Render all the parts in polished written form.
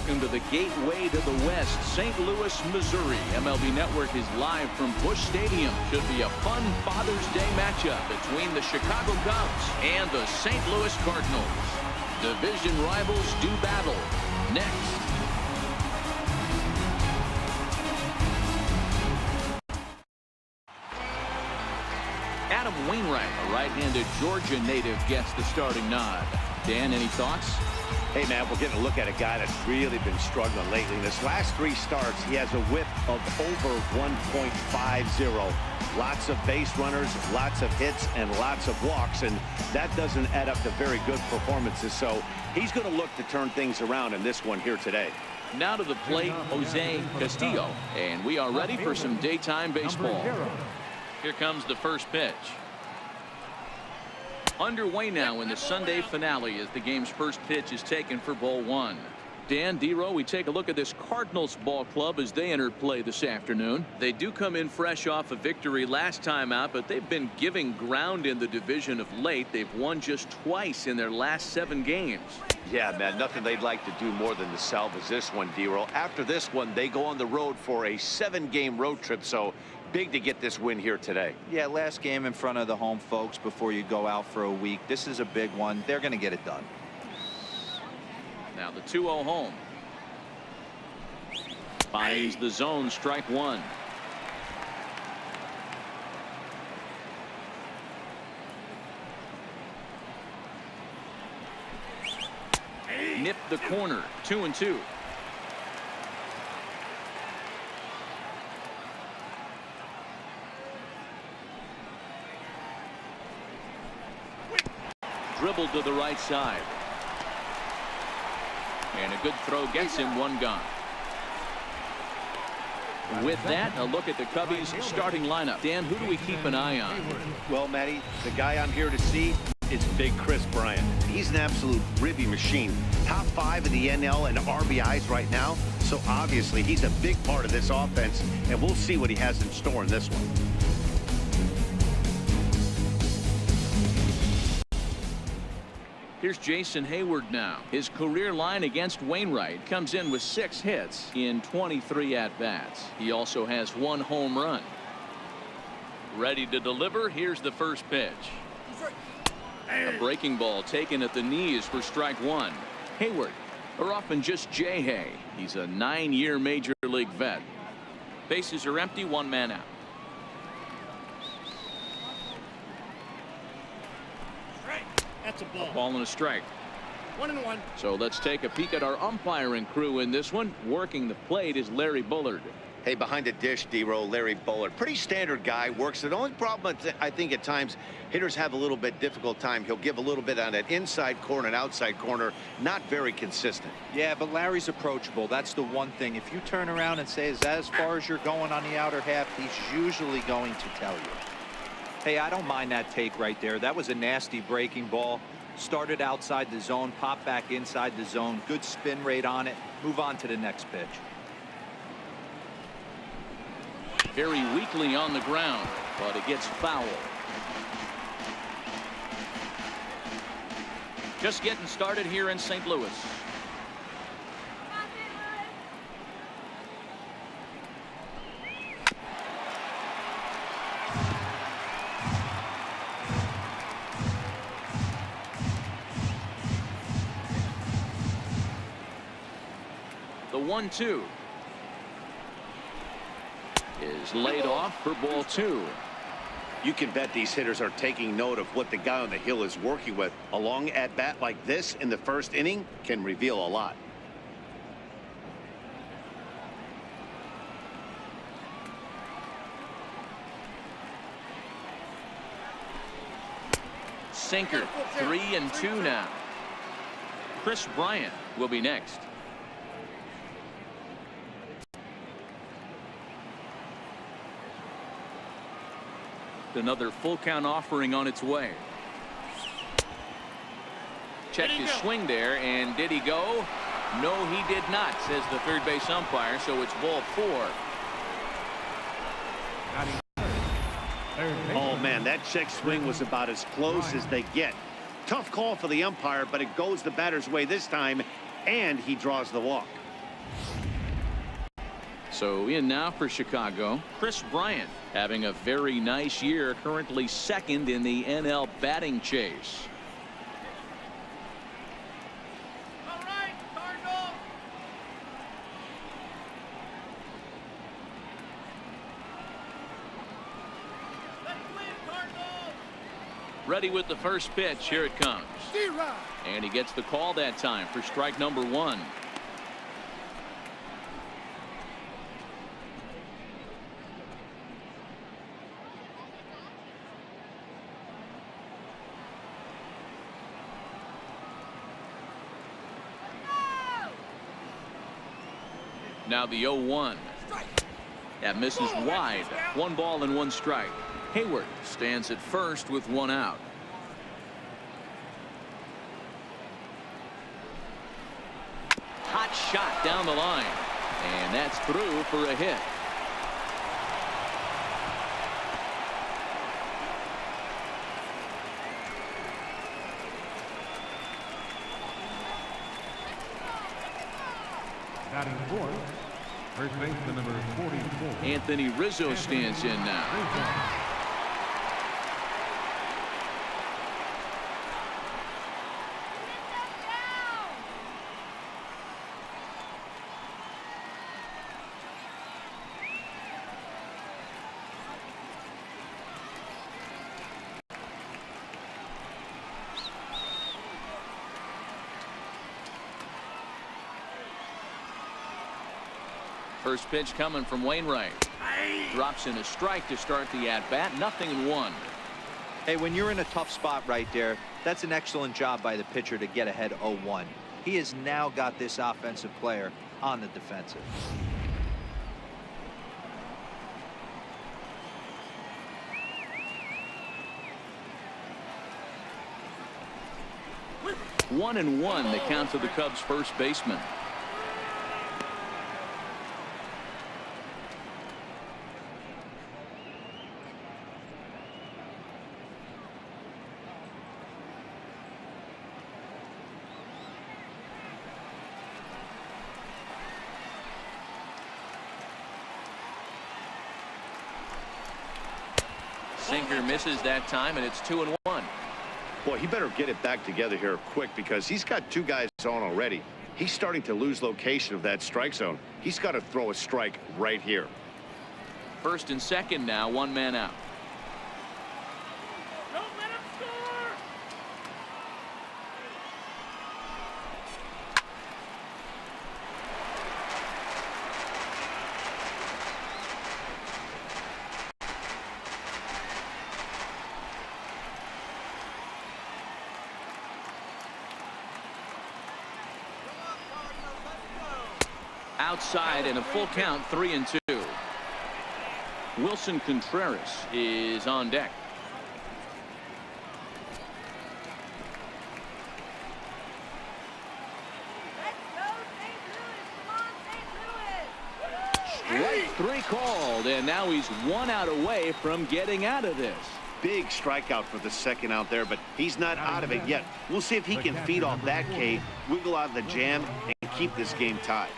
welcome to the gateway to the West, St. Louis, Missouri. MLB Network is live from Busch Stadium. Should be a fun Father's Day matchup between the Chicago Cubs and the St. Louis Cardinals. Division rivals do battle. Next. Adam Wainwright, a right-handed Georgia native, gets the starting nod. Dan, any thoughts? Hey, man, we're getting a look at a guy that's really been struggling lately. In his last 3 starts, he has a whip of over 1.50. Lots of base runners, lots of hits, and lots of walks, and that doesn't add up to very good performances. So he's going to look to turn things around in this one here today. Now to the plate, Jose Castillo, and we are ready for some daytime baseball. Here comes the first pitch. Underway now in the Sunday finale as the game's first pitch is taken for ball 1. Dan, D-Row, we take a look at this Cardinals ball club as they enter play this afternoon. They do come in fresh off a victory last time out, but they've been giving ground in the division of late. They've won just twice in their last 7 games. Yeah, man, nothing they'd like to do more than to salvage this one, D-Row. After this one, they go on the road for a 7-game road trip, so big to get this win here today. Yeah, last game in front of the home folks before you go out for a week. This is a big one. They're going to get it done. Now the 2-0 home. Finds the zone, strike 1. Nip the corner, 2-2. Dribbled to the right side. And a good throw gets him 1 gone. With that, a look at the Cubbies starting lineup. Dan, who do we keep an eye on? Well, Matty, the guy I'm here to see is Big Chris Bryant. He's an absolute ribby machine. Top 5 in the NL and RBIs right now. So obviously he's a big part of this offense, and we'll see what he has in store in this one. Here's Jason Hayward now. His career line against Wainwright comes in with 6 hits in 23 at-bats. He also has 1 home run. Ready to deliver. Here's the first pitch. A breaking ball taken at the knees for strike 1. Hayward, or often just J-Hay. He's a 9-year major league vet. Bases are empty, 1 man out. That's a ball. A ball and a strike. 1-1. So let's take a peek at our umpiring crew in this one. Working the plate is Larry Bullard. Hey, behind the dish, D-Row, Larry Bullard. Pretty standard guy, works it. The only problem I think at times hitters have a little bit difficult time. He'll give a little bit on that inside corner and outside corner. Not very consistent. Yeah, but Larry's approachable. That's the one thing. If you turn around and say, is that as far as you're going on the outer half, he's usually going to tell you. Hey, I don't mind that take right there. That was a nasty breaking ball. Started outside the zone, popped back inside the zone. Good spin rate on it. Move on to the next pitch. Very weakly on the ground, but it gets foul. Just getting started here in St. Louis. The 1-2 is laid off for ball 2. You can bet these hitters are taking note of what the guy on the hill is working with. A long at-bat like this in the first inning can reveal a lot. Sinker, 3-2 now. Chris Bryant will be next. Another full count offering on its way. Checked his swing there, and did he go? No, he did not, says the third base umpire, so it's ball 4. Oh, man, that check swing was about as close as they get. Tough call for the umpire, but it goes the batter's way this time, and he draws the walk. So in now for Chicago, Chris Bryant having a very nice year, currently second in the NL batting chase. All right, Cardinals. Let's win, Cardinals. Ready with the first pitch. Here it comes. D-Rod. And he gets the call that time for strike number 1. Now the 0-1. That misses wide. 1 ball and 1 strike. Hayward stands at first with 1 out. Hot shot down the line. And that's through for a hit. Batting fourth, first baseman number 44. Anthony Rizzo stands in now. First pitch coming from Wainwright. Drops in a strike to start the at-bat. 0-1. Hey, when you're in a tough spot right there, that's an excellent job by the pitcher to get ahead 0-1. He has now got this offensive player on the defensive. One and one, the count to the Cubs' first baseman. Sinker misses that time, and it's 2-1. Boy, he better get it back together here quick because he's got 2 guys on already. He's starting to lose location of that strike zone. He's got to throw a strike right here. First and second now, 1 man out. Don't let him score. Outside and a full count, 3-2. Wilson Contreras is on deck. Strike 3 called, and now he's 1 out away from getting out of this. Big strikeout for the second out there, but he's not out of it yet. We'll see if he can feed off that K, wiggle out of the jam, and keep this game tied.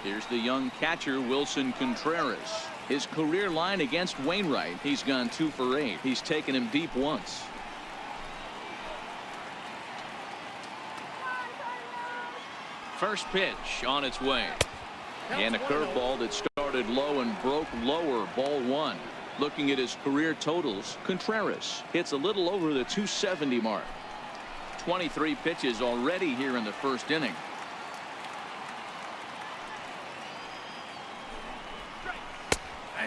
Here's the young catcher, Wilson Contreras. His career line against Wainwright, he's gone 2 for 8. He's taken him deep once. First pitch on its way. And a curveball that started low and broke lower, ball 1. Looking at his career totals, Contreras hits a little over the 270 mark. 23 pitches already here in the first inning.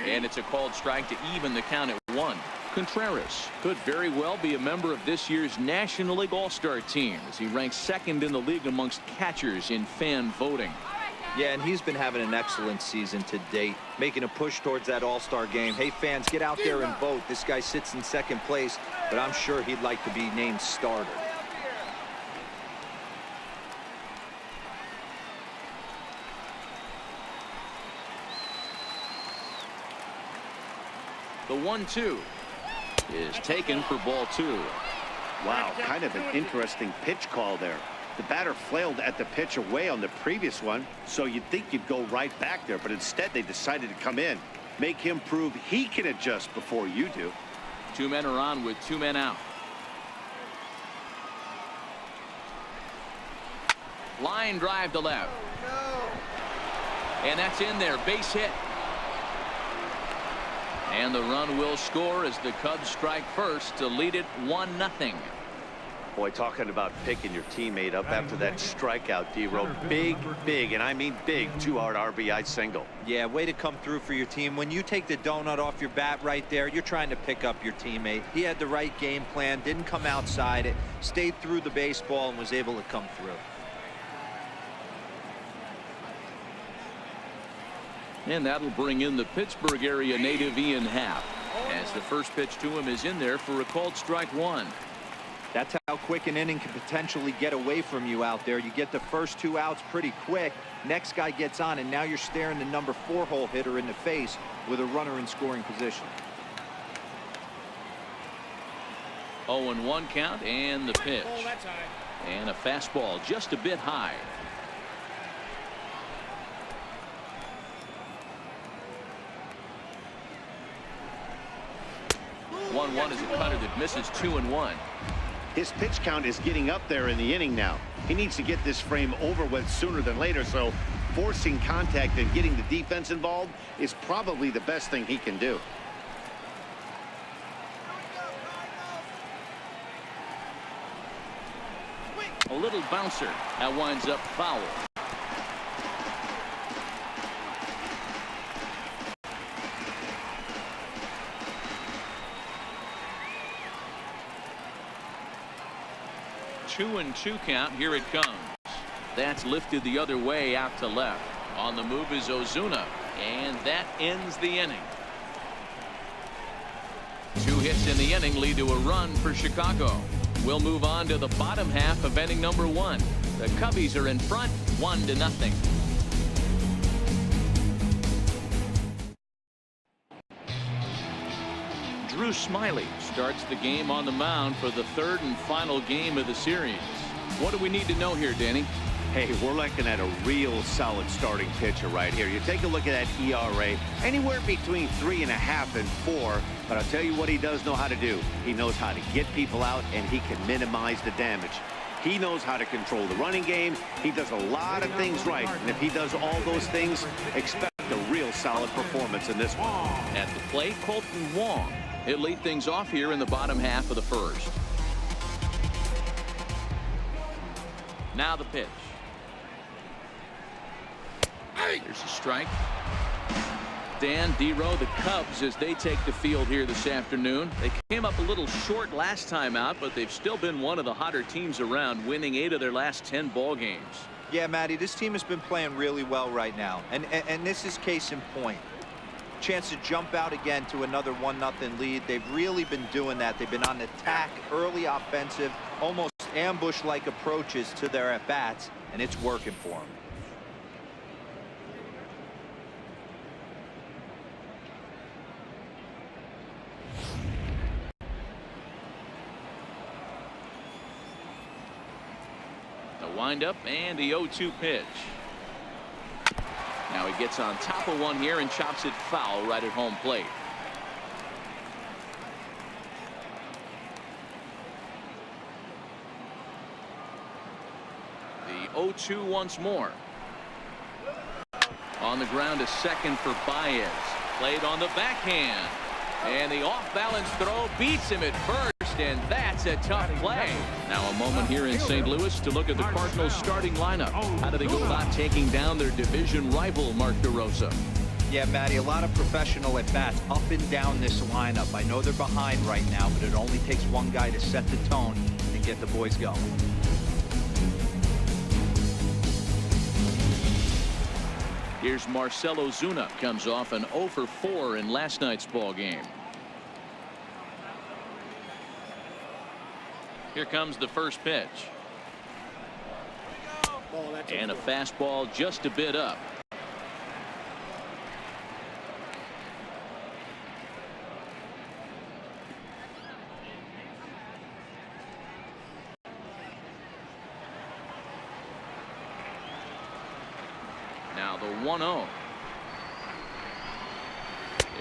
And it's a called strike to even the count at 1. Contreras could very well be a member of this year's National League All-Star team as he ranks 2nd in the league amongst catchers in fan voting. Yeah, and he's been having an excellent season to date, making a push towards that All-Star game. Hey, fans, get out there and vote. This guy sits in 2nd place, but I'm sure he'd like to be named starter. The 1-2. is taken for ball 2. Wow, kind of an interesting pitch call there. The batter flailed at the pitch away on the previous one, so you'd think you'd go right back there, but instead they decided to come in. Make him prove he can adjust before you do. 2 men are on with 2 men out. Line drive to left. And that's in there. Base hit. And the run will score as the Cubs strike first to lead it 1-0. Boy, talking about picking your teammate up after that strikeout, D-Row. Big, big, and I mean big, 2-out RBI single. Yeah, way to come through for your team. When you take the donut off your bat right there, you're trying to pick up your teammate. He had the right game plan, didn't come outside it, stayed through the baseball, and was able to come through. And that'll bring in the Pittsburgh area native Ian Happ, as the first pitch to him is in there for a called strike 1. That's how quick an inning can potentially get away from you out there. You get the first 2 outs pretty quick. Next guy gets on, and now you're staring the number 4 hole hitter in the face with a runner in scoring position. 0-1 count, and the pitch. And a fastball just a bit high. One is a cutter that misses 2-1. His pitch count is getting up there in the inning now. He needs to get this frame over with sooner than later, so forcing contact and getting the defense involved is probably the best thing he can do. A little bouncer that winds up foul. Two and 2 count. Here it comes. That's lifted the other way out to left. On the move is Ozuna, and that ends the inning. 2 hits in the inning lead to a run for Chicago. We'll move on to the bottom half of inning number 1. The Cubbies are in front 1-0. Drew Smyly starts the game on the mound for the 3rd and final game of the series. What do we need to know here, Danny? Hey, we're looking at a real solid starting pitcher right here. You take a look at that ERA, anywhere between 3.5 and 4. But I'll tell you what he does know how to do. He knows how to get people out, and he can minimize the damage. He knows how to control the running game. He does a lot of things right. And if he does all those things, expect a real solid performance in this one. At the plate, Colton Wong. He'll lead things off here in the bottom half of the 1st. Now the pitch. Here's a strike. Dan, D-Row, the Cubs, as they take the field here this afternoon. They came up a little short last time out, but they've still been one of the hotter teams around, winning 8 of their last 10 ball games. Yeah, Matty, this team has been playing really well right now, and this is case in point. Chance to jump out again to another 1-0 lead. They've really been doing that. They've been on attack, early offensive, almost ambush-like approaches to their at-bats, and it's working for them. The windup and the 0-2 pitch. Now he gets on top of one here and chops it foul right at home plate. The 0-2 once more. On the ground to second for Baez. Played on the backhand. And the off-balance throw beats him at first, and that's a tough play. Now a moment here in St. Louis to look at the Cardinals starting lineup. How do they go about taking down their division rival, Mark DeRosa? Yeah, Matty, a lot of professional at-bats up and down this lineup. I know they're behind right now, but it only takes one guy to set the tone and get the boys going. Here's Marcell Ozuna. Comes off an 0 for 4 in last night's ball game. Here comes the first pitch. And a fastball just a bit up. Now the 1-0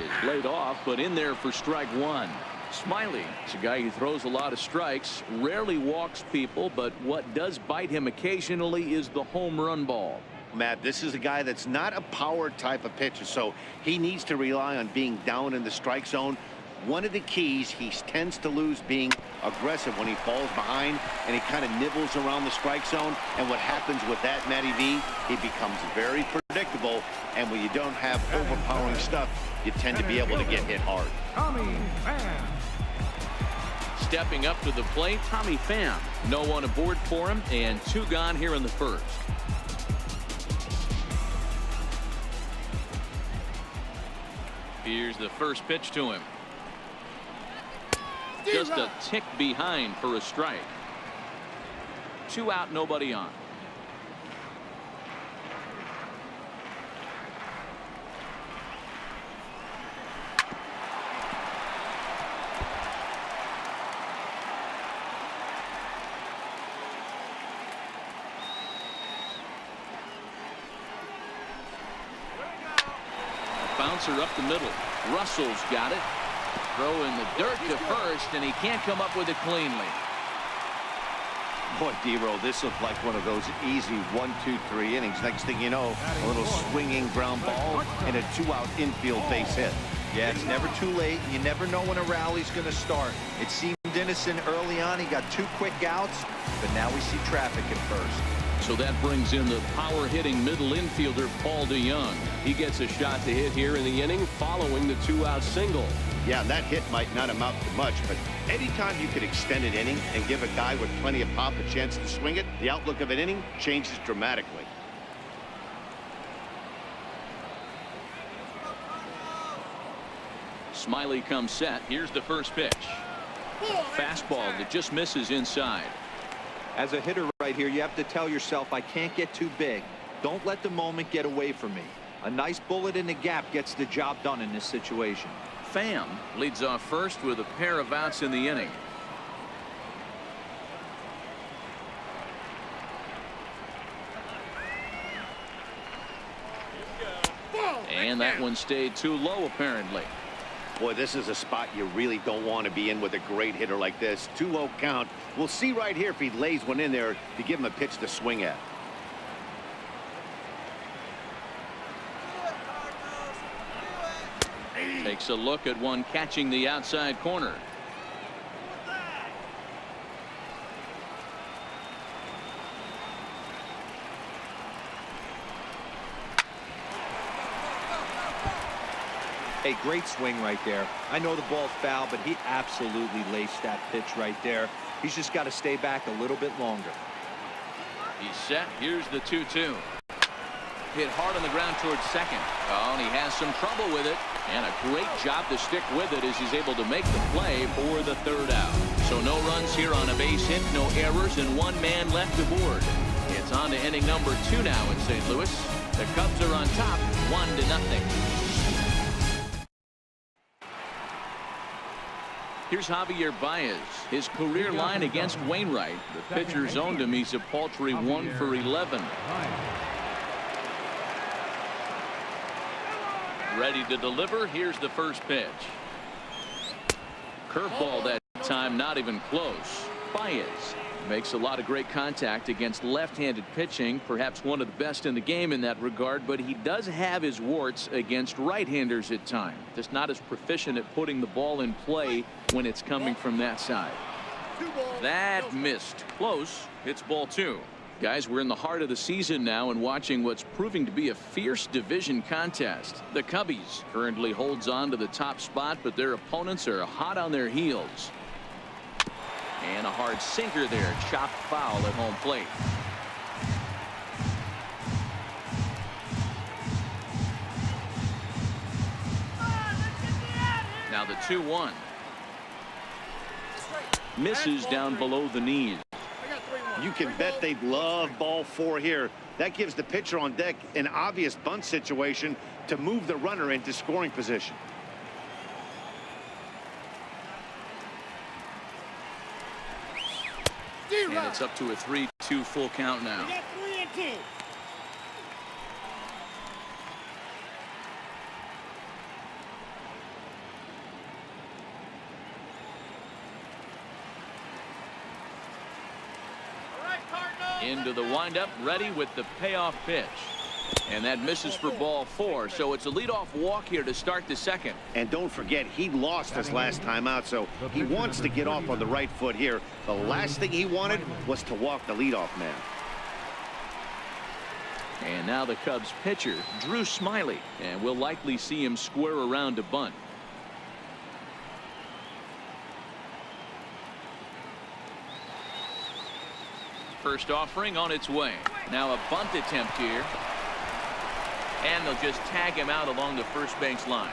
is laid off, but in there for strike one. Smiley is a guy who throws a lot of strikes, rarely walks people, but what does bite him occasionally is the home run ball. Matt, this is a guy that's not a power type of pitcher, so he needs to rely on being down in the strike zone. One of the keys, he tends to lose being aggressive when he falls behind, and he kind of nibbles around the strike zone. And what happens with that, Matty V, he becomes very predictable, and when you don't have overpowering stuff, you tend to be able to get hit hard. Tommy Pham. Stepping up to the plate, Tommy Pham. No one aboard for him, and 2 gone here in the first. Here's the first pitch to him. Just a tick behind for a strike. 2 out, nobody on. Bouncer up the middle. Russell's got it. Throw in the dirt to first, and he can't come up with it cleanly. Boy, D-Roll, this looked like one of those easy 1, 2, 3 innings. Next thing you know, a little swinging ground ball and a 2-out infield base hit. Yeah, it's never too late. You never know when a rally's going to start. It seemed innocent early on. He got 2 quick outs, but now we see traffic at first. So that brings in the power-hitting middle infielder, Paul DeYoung. He gets a shot to hit here in the inning following the 2-out single. Yeah, that hit might not amount to much, but anytime you could extend an inning and give a guy with plenty of pop a chance to swing it, the outlook of an inning changes dramatically. Smiley comes set. Here's the first pitch. Fastball that just misses inside. As a hitter right here, you have to tell yourself, I can't get too big. Don't let the moment get away from me. A nice bullet in the gap gets the job done in this situation. Pham leads off first with a pair of outs in the inning. And that one stayed too low, apparently. Boy, this is a spot you really don't want to be in with a great hitter like this. 2-0 count. We'll see right here if he lays one in there to give him a pitch to swing at. Takes a look at one catching the outside corner. A great swing right there. I know the ball's foul, but he absolutely laced that pitch right there. He's just got to stay back a little bit longer. He's set. Here's the 2-2. Hit hard on the ground towards second. Oh, and he has some trouble with it. And a great job to stick with it as he's able to make the play for the 3rd out. So no runs here on a base hit, no errors, and 1 man left aboard. It's on to inning number 2 now in St. Louis. The Cubs are on top, 1-0. Here's Javier Baez. His career line against Wainwright. The pitcher zoned him. He's a paltry 1 for 11. Ready to deliver. Here's the first pitch. Curveball that time, not even close. Baez makes a lot of great contact against left-handed pitching, perhaps one of the best in the game in that regard, but he does have his warts against right-handers at times. Just not as proficient at putting the ball in play when it's coming from that side. That missed. Close. It's ball 2. Guys, we're in the heart of the season now and watching what's proving to be a fierce division contest. The Cubbies currently holds on to the top spot, but their opponents are hot on their heels. And a hard sinker there, chopped foul at home plate. Now the 2-1. Misses down below the knees. You can bet they'd love ball 4 here. That gives the pitcher on deck an obvious bunt situation to move the runner into scoring position. And it's up to a 3-2 full count now. Into the windup, ready with the payoff pitch. And that misses for ball 4, so it's a leadoff walk here to start the second. And don't forget, he lost his last time out, so he wants to get off on the right foot here. The last thing he wanted was to walk the leadoff man. And now the Cubs pitcher, Drew Smyly, and we'll likely see him square around to bunt. First offering on its way. Now a bunt attempt here. And they'll just tag him out along the first base line.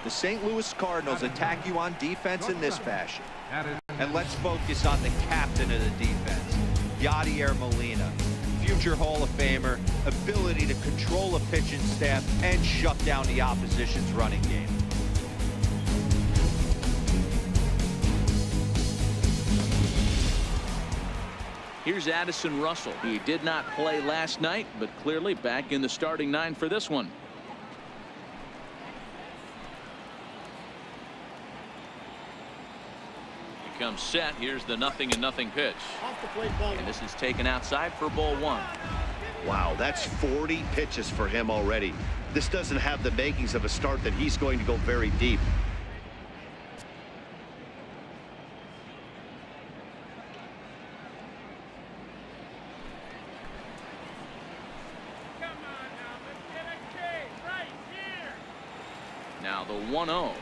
The St. Louis Cardinals attack you on defense in this fashion. And let's focus on the captain of the defense, Yadier Molina. Future Hall of Famer, ability to control a pitching staff and shut down the opposition's running game. Here's Addison Russell. He did not play last night, but clearly back in the starting 9 for this one. He comes set. Here's the 0-0 pitch. And this is taken outside for ball 1. Wow, that's 40 pitches for him already. This doesn't have the makings of a start that he's going to go very deep. Now the 1-0.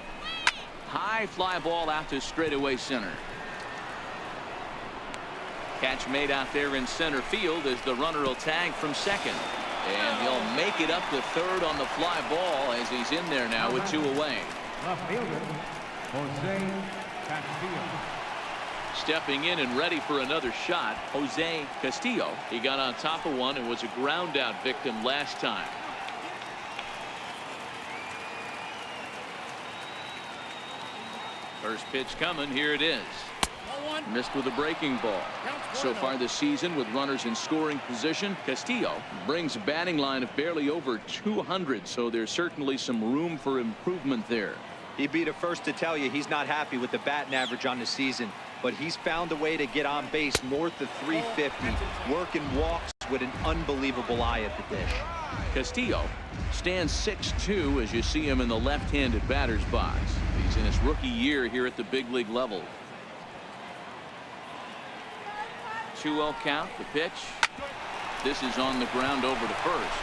High fly ball out to straightaway center. Catch made out there in center field as the runner will tag from second. And he'll make it up to third on the fly ball as he's in there now with 2 away. Left fielder, Jose Castillo. Stepping in and ready for another shot, Jose Castillo. He got on top of one and was a ground out victim last time. First pitch coming. Here it is. Missed with a breaking ball. So far this season with runners in scoring position, Castillo brings a batting line of barely over 200, so there's certainly some room for improvement there. He'd be the first to tell you he's not happy with the batting average on the season, but he's found a way to get on base north of 350, working walks with an unbelievable eye at the dish. Castillo stands 6'2" as you see him in the left-handed batter's box. He's in his rookie year here at the big league level. 2-0 count. The pitch. This is on the ground over to first.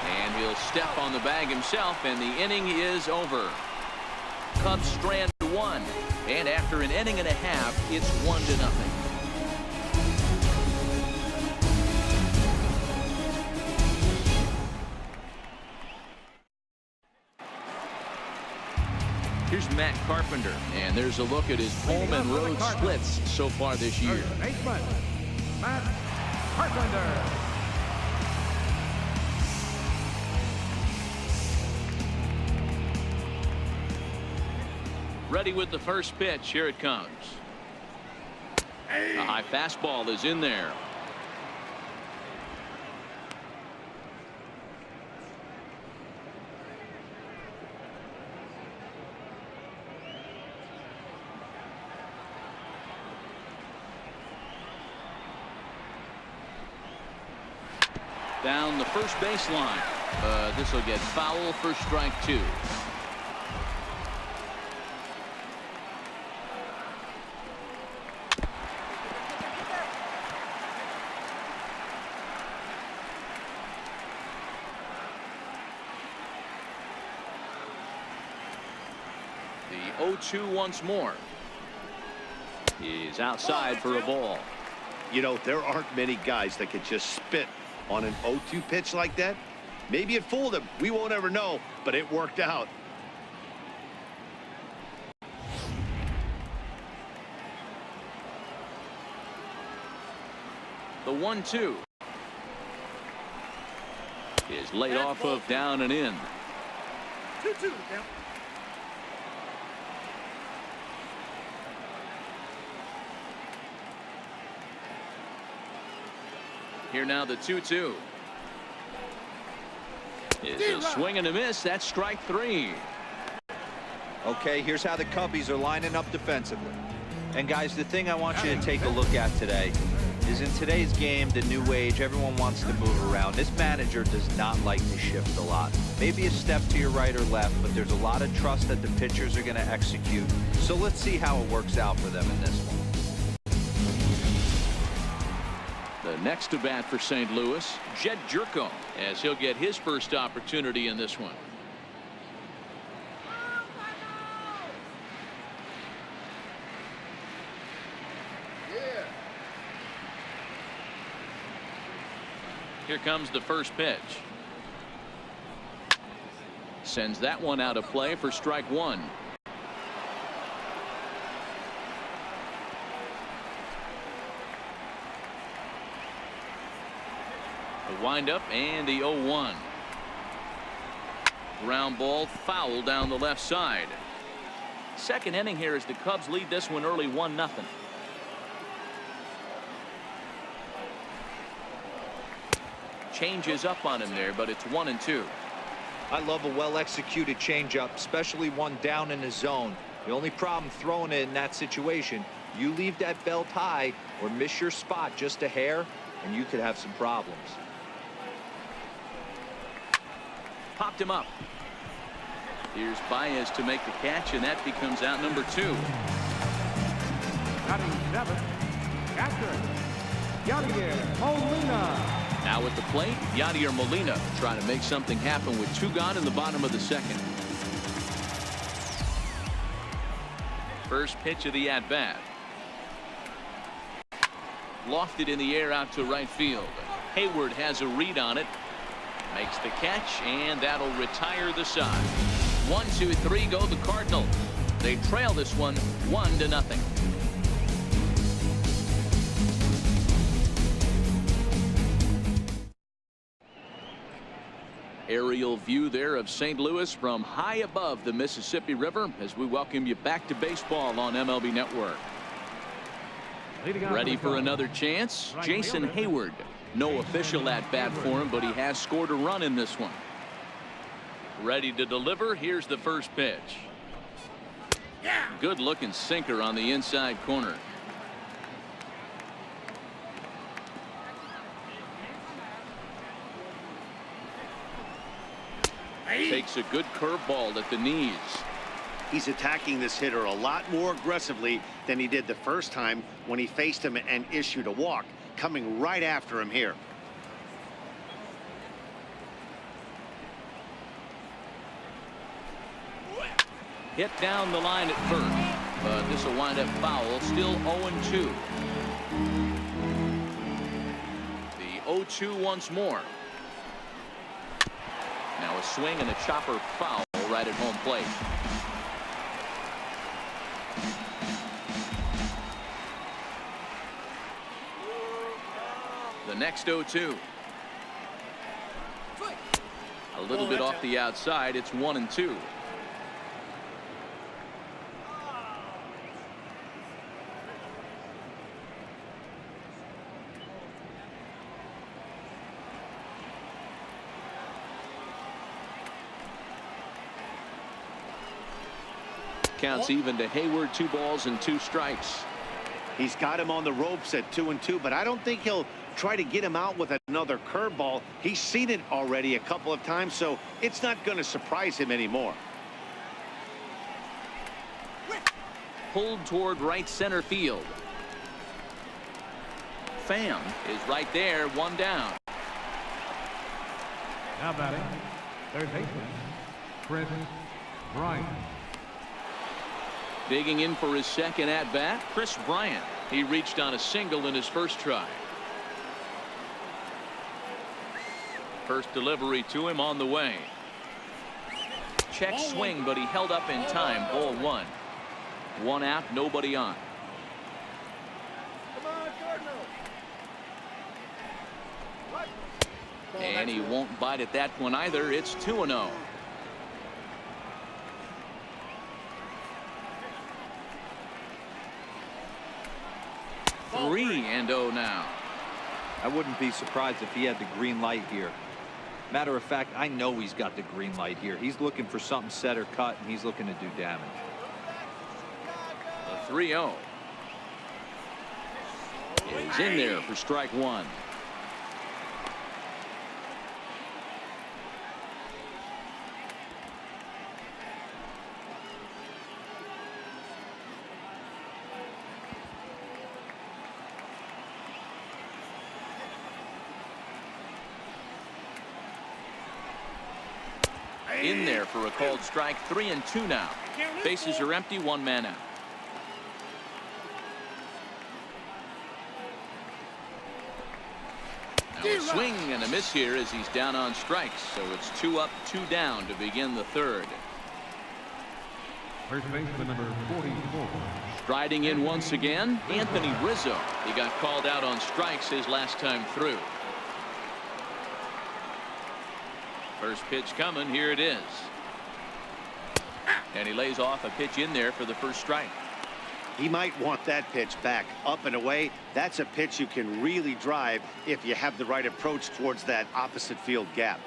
And he'll step on the bag himself, and the inning is over. Cubs strand 1. And after an inning and a half, it's 1-0. Here's Matt Carpenter, and there's a look at his home and road splits so far this year. Baseman, Matt Carpenter. Ready with the first pitch. Here it comes. A high fastball is in there. Down the first baseline. This will get foul for strike 2. The 0-2 once more. He's outside for a ball. You know, there aren't many guys that could just spit on an 0-2 pitch like that. Maybe it fooled him. We won't ever know, but it worked out. The 1-2 is laid off of down and in. 2-2 now. Here now the 2-2. Is a swing and a miss. That's strike 3. Okay, here's how the Cubbies are lining up defensively. And guys, the thing I want you to take a look at today is in today's game, the new age, everyone wants to move around. This manager does not like to shift a lot. Maybe a step to your right or left, but there's a lot of trust that the pitchers are going to execute. So let's see how it works out for them in this one. The next to bat for St. Louis, Jed Jerko, as he'll get his first opportunity in this one. Here comes the first pitch. Sends that one out of play for strike one. The windup and the 0-1. Ground ball foul down the left side. Second inning here as the Cubs lead this one early 1-0. Changes up on him there, but it's 1-2. I love a well-executed changeup, especially one down in the zone. The only problem throwing it in that situation, you leave that belt high or miss your spot just a hair, and you could have some problems. Popped him up. Here's Baez to make the catch, and that becomes out number 2. Batting seventh, catcher, Yadier Molina. Now at the plate, Yadier Molina trying to make something happen with 2 gone in the bottom of the second. First pitch of the at-bat. Lofted in the air out to right field. Hayward has a read on it. Makes the catch, and that'll retire the side. 1-2-3 go the Cardinals. They trail this one 1-0. Aerial view there of St. Louis from high above the Mississippi River as we welcome you back to baseball on MLB Network. Ready for another chance? Jason Hayward. No official at bat for him, but he has scored a run in this one. Ready to deliver. Here's the first pitch. Good looking sinker on the inside corner. Takes a good curveball at the knees. He's attacking this hitter a lot more aggressively than he did the first time when he faced him and issued a walk. Coming right after him here. Hit down the line at first, but this will wind up foul. Still 0-2. The 0-2 once more. Now a swing and a chopper foul right at home plate. The next 0-2. A little bit off the outside. It's 1-2. Counts even to Hayward. 2 balls and 2 strikes. He's got him on the ropes at 2-2, but I don't think he'll try to get him out with another curveball. He's seen it already a couple of times, so it's not going to surprise him anymore. Pulled toward right center field. Pham is right there, 1 down. Now batting, third baseman, Chris Bryant. Digging in for his second at bat, Chris Bryant. He reached on a single in his first try. First delivery to him on the way. Check swing, but he held up in time. Ball 1. 1 out, nobody on. And he won't bite at that one either. It's 2-0. 3-0 now. I wouldn't be surprised if he had the green light here. Matter of fact, I know he's got the green light here. He's looking for something set or cut, and he's looking to do damage. The 3-0. is in there for strike one. In there for a called strike. 3-2 now. Bases are empty. One man out. Now a swing and a miss here as he's down on strikes. So it's 2 up, 2 down to begin the third. First baseman number 44. Striding in once again, Anthony Rizzo. He got called out on strikes his last time through. First pitch coming. Here it is. And he lays off a pitch in there for the first strike. He might want that pitch back up and away. That's a pitch you can really drive if you have the right approach towards that opposite field gap.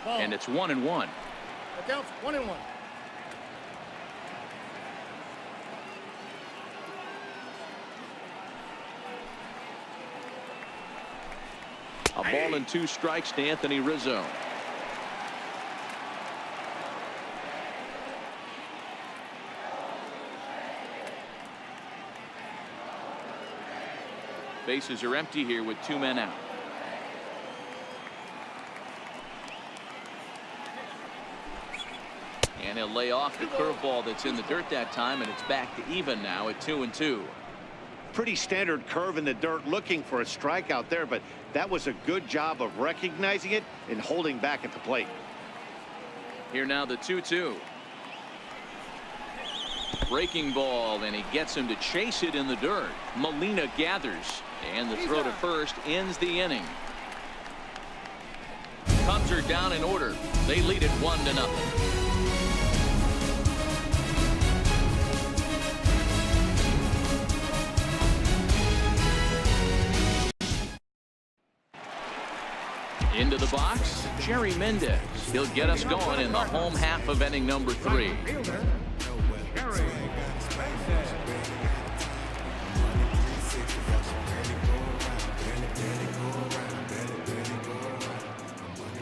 And it's 1-1. That counts 1-1. A ball and 2 strikes to Anthony Rizzo. Bases are empty here with 2 men out. And he'll lay off the curveball that's in the dirt that time, and it's back to even now at 2-2. Pretty standard curve in the dirt, looking for a strikeout there, but that was a good job of recognizing it and holding back at the plate. Here now the 2-2. Breaking ball, and he gets him to chase it in the dirt. Molina gathers, and the throw to first ends the inning. Cubs are down in order. They lead it 1-0. Into the box, Jerry Mendez. He'll get us going in the home half of inning number 3.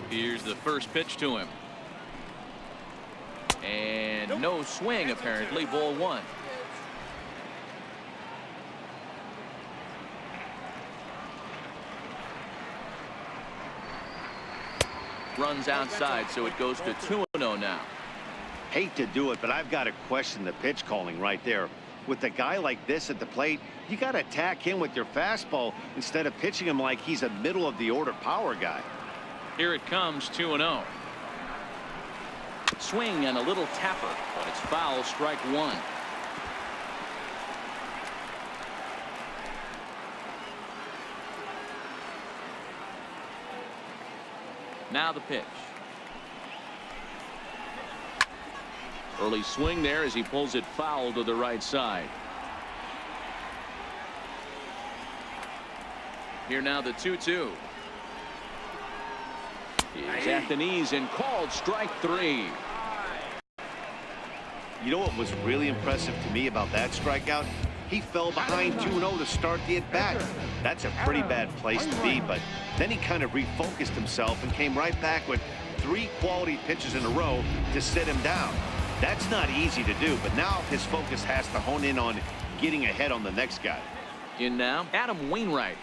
Here's the first pitch to him. And no swing, apparently. Ball 1. Runs outside, so it goes to 2-0 now. Hate to do it, but I've got to question the pitch calling right there. With a guy like this at the plate, you got to attack him with your fastball instead of pitching him like he's a middle of the order power guy. Here it comes, 2-0. Swing and a little tapper, but it's foul. Strike 1. Now the pitch. Early swing there as he pulls it foul to the right side. Here now the 2-2. He's at the knees and called strike 3. You know what was really impressive to me about that strikeout? He fell behind 2-0 to start the at-bat. That's a pretty bad place to be, but then he kind of refocused himself and came right back with 3 quality pitches in a row to sit him down. That's not easy to do, but now his focus has to hone in on getting ahead on the next guy. In now, Adam Wainwright.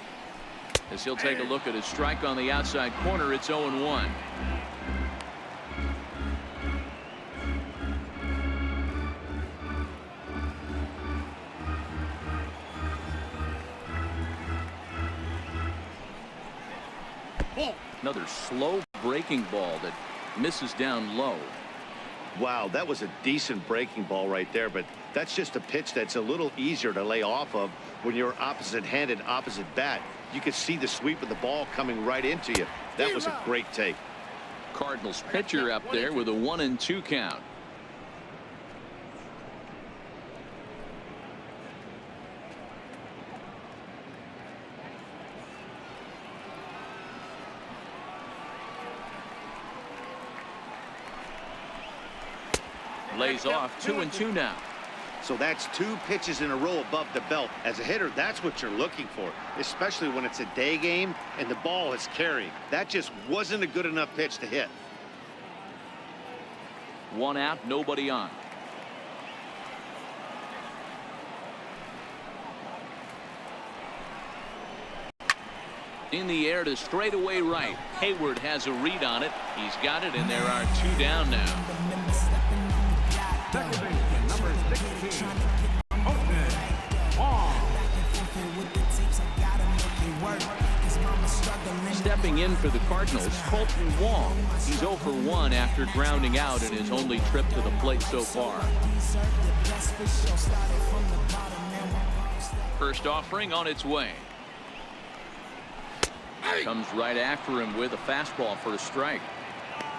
As he'll take a look at his strike on the outside corner, it's 0-1. Another slow breaking ball that misses down low. Wow, that was a decent breaking ball right there, but that's just a pitch that's a little easier to lay off of when you're opposite-handed, opposite bat. You could see the sweep of the ball coming right into you. That was a great take. Cardinals pitcher up there with a 1-2 count. Lays off 2-2 now. So that's 2 pitches in a row above the belt. As a hitter, that's what you're looking for, especially when it's a day game and the ball is carried. That just wasn't a good enough pitch to hit. 1 out, nobody on. In the air to straightaway right. Hayward has a read on it. He's got it, and there are 2 down now. Second baseman, number 16. Oakland, Wong. Stepping in for the Cardinals, Colton Wong. He's 0 for 1 after grounding out in his only trip to the plate so far. First offering on its way. Comes right after him with a fastball for a strike.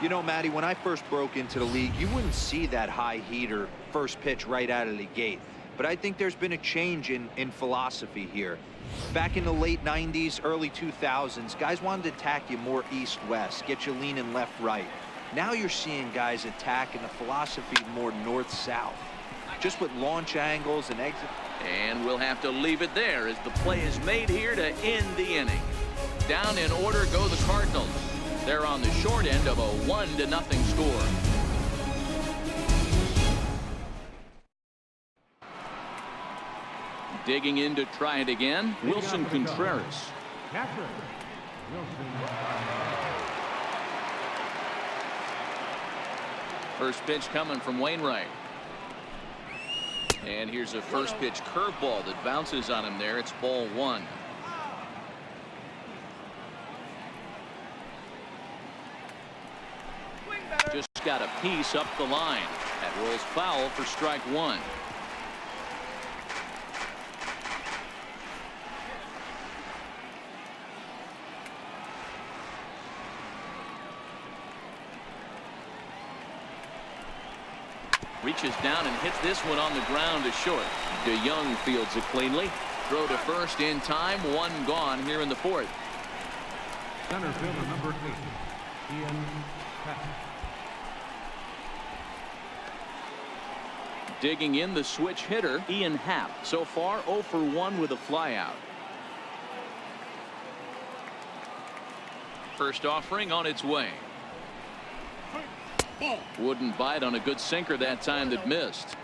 You know, Matty, when I first broke into the league, you wouldn't see that high heater first pitch right out of the gate. But I think there's been a change in philosophy here. Back in the late 90s, early 2000s, guys wanted to attack you more east-west, get you leaning left-right. Now you're seeing guys attacking the philosophy more north-south, just with launch angles and exit. And we'll have to leave it there as the play is made here to end the inning. Down in order go the Cardinals. They're on the short end of a 1-0 score. Digging in to try it again, Wilson Contreras. Catcher, Wilson. First pitch coming from Wainwright. And here's a first pitch curveball that bounces on him there. It's ball 1. Just got a piece up the line. That rolls foul for strike 1. Reaches down and hits this one on the ground to short. DeYoung fields it cleanly. Throw to first in time. 1 gone here in the 4th. Center fielder, number 8, Ian Happ. Digging in the switch hitter, Ian Happ. So far 0 for 1 with a flyout. First offering on its way. Wouldn't bite on a good sinker that time that missed.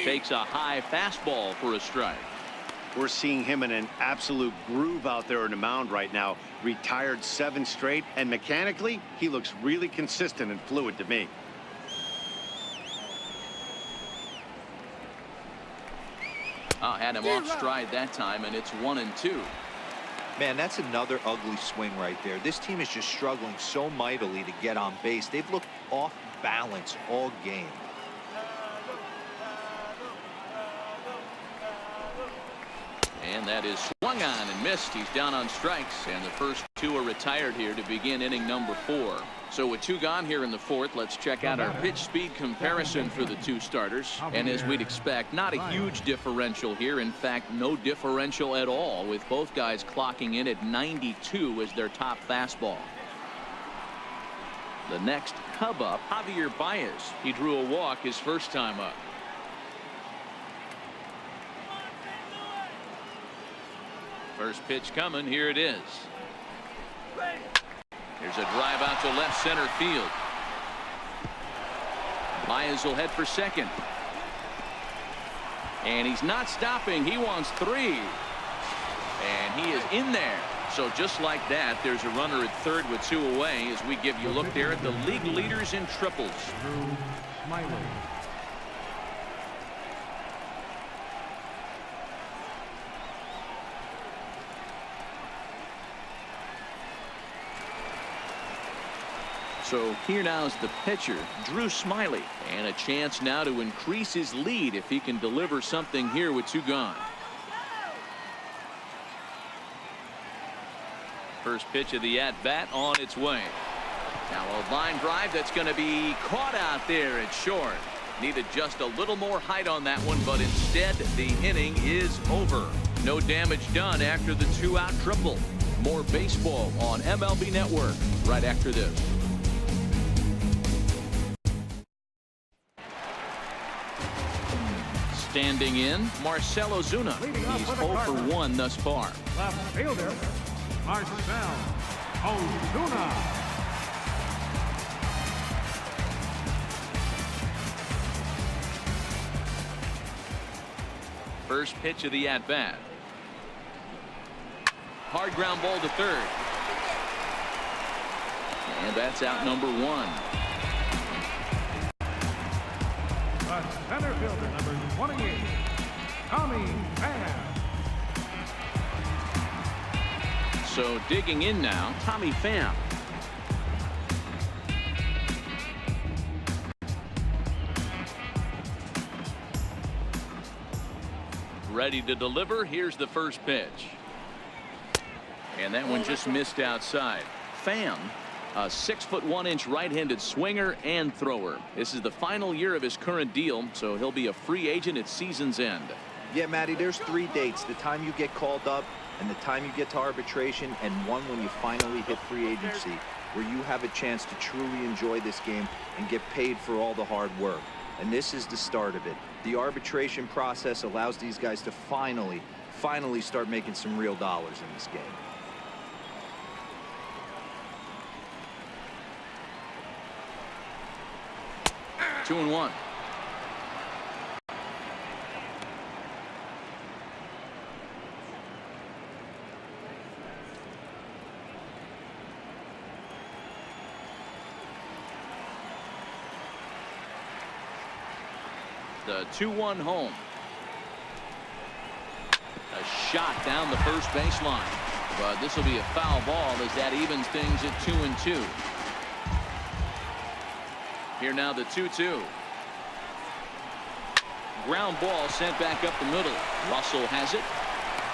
Takes a high fastball for a strike. We're seeing him in an absolute groove out there on the mound right now. Retired 7 straight, and mechanically, he looks really consistent and fluid to me. Had him off stride that time, and it's 1-2. Man, that's another ugly swing right there. This team is just struggling so mightily to get on base. They've looked off balance all game. And that is swung on and missed. He's down on strikes, and the first 2 are retired here to begin inning number 4. So with 2 gone here in the 4th, let's check out our pitch speed comparison for the 2 starters. And as we'd expect, not a huge differential here. In fact, no differential at all, with both guys clocking in at 92 as their top fastball. The next Cub up, Javier Baez. He drew a walk his first time up. First pitch coming. Here it is. There's a drive out to left center field. Baez will head for second. And he's not stopping. He wants 3. And he is in there. So just like that, there's a runner at third with 2 away as we give you a look there at the league leaders in triples. Drew Smiley. So here now is the pitcher, Drew Smiley, and a chance now to increase his lead if he can deliver something here with 2 gone. First pitch of the at-bat on its way. Now a line drive that's going to be caught out there at short. Needed just a little more height on that one, but instead the inning is over. No damage done after the 2-out triple. More baseball on MLB Network right after this. Standing in, Marcell Ozuna. He's 0 for 1 thus far. Left fielder, Marcell Ozuna. First pitch of the at-bat. Hard ground ball to third. And that's out number 1. The center fielder, number 28, Tommy Pham. So digging in now, Tommy Pham. Ready to deliver. Here's the first pitch. And that one just missed outside. Pham, a 6'1" right-handed swinger and thrower. This is the final year of his current deal, so he'll be a free agent at season's end. Yeah, Matty, there's 3 dates: the time you get called up, and the time you get to arbitration, and one when you finally hit free agency, where you have a chance to truly enjoy this game and get paid for all the hard work. And this is the start of it. The arbitration process allows these guys to finally start making some real dollars in this game. Two and one. The 2-1 home. A shot down the first baseline, but this will be a foul ball as that evens things at 2-2. Here now the 2-2. Ground ball sent back up the middle. Russell has it.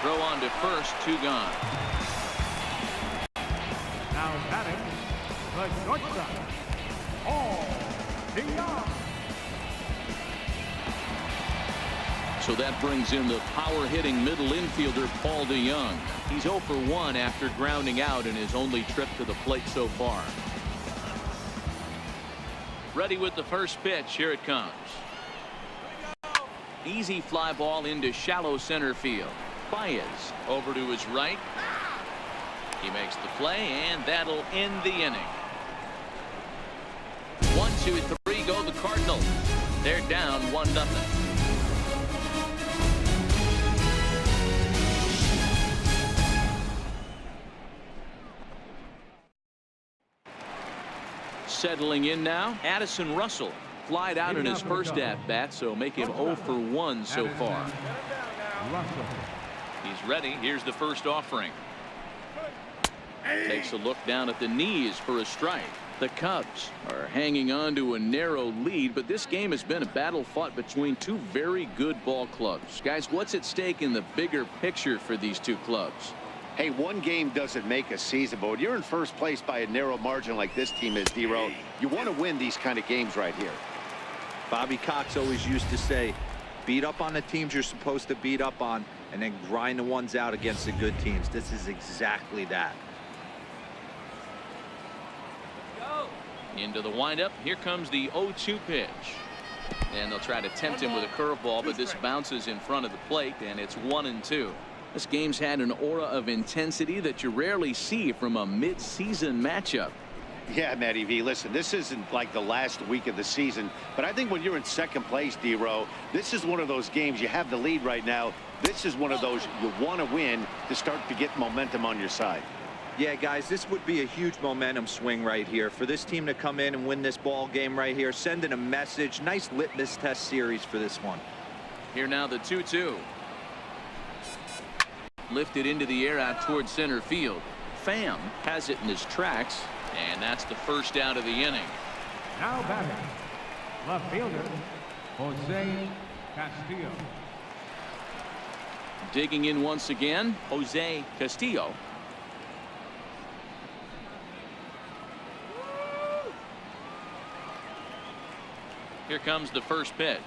Throw on to first, 2 gone. Now batting, the shortstop, Paul DeYoung. So that brings in the power-hitting middle infielder Paul DeYoung. He's 0 for 1 after grounding out in his only trip to the plate so far. Ready with the first pitch. Here it comes. Easy fly ball into shallow center field. Baez over to his right. He makes the play, and that'll end the inning. 1, 2, 3 go the Cardinals. They're down 1-0. Settling in now, Addison Russell. Flied out in his first at-bat, so make him 0 for 1 so far. He's ready. Here's the first offering. Takes a look down at the knees for a strike. The Cubs are hanging on to a narrow lead, but this game has been a battle fought between 2 very good ball clubs. Guys, what's at stake in the bigger picture for these 2 clubs? Hey, one game doesn't make a season, but when you're in first place by a narrow margin like this team is, D-Row, you want to win these kind of games right here. Bobby Cox always used to say, beat up on the teams you're supposed to beat up on, and then grind the ones out against the good teams. This is exactly that. Into the windup. Here comes the 0-2 pitch. And they'll try to tempt him with a curveball, but this bounces in front of the plate, and it's 1-2. This game's had an aura of intensity that you rarely see from a mid-season matchup. Yeah, Matty V, listen, this isn't like the last week of the season, but I think when you're in second place, D-Row, this is one of those games. You have the lead right now. This is one of those you want to win to start to get momentum on your side. Yeah, guys, this would be a huge momentum swing right here for this team to come in and win this ball game right here, sending a message. Nice litmus test series for this one. Here now the 2-2. Lifted into the air out towards center field. Pham has it in his tracks, and that's the first out of the inning. Now batting, left fielder, Jose Castillo. Digging in once again, Jose Castillo. Here comes the first pitch.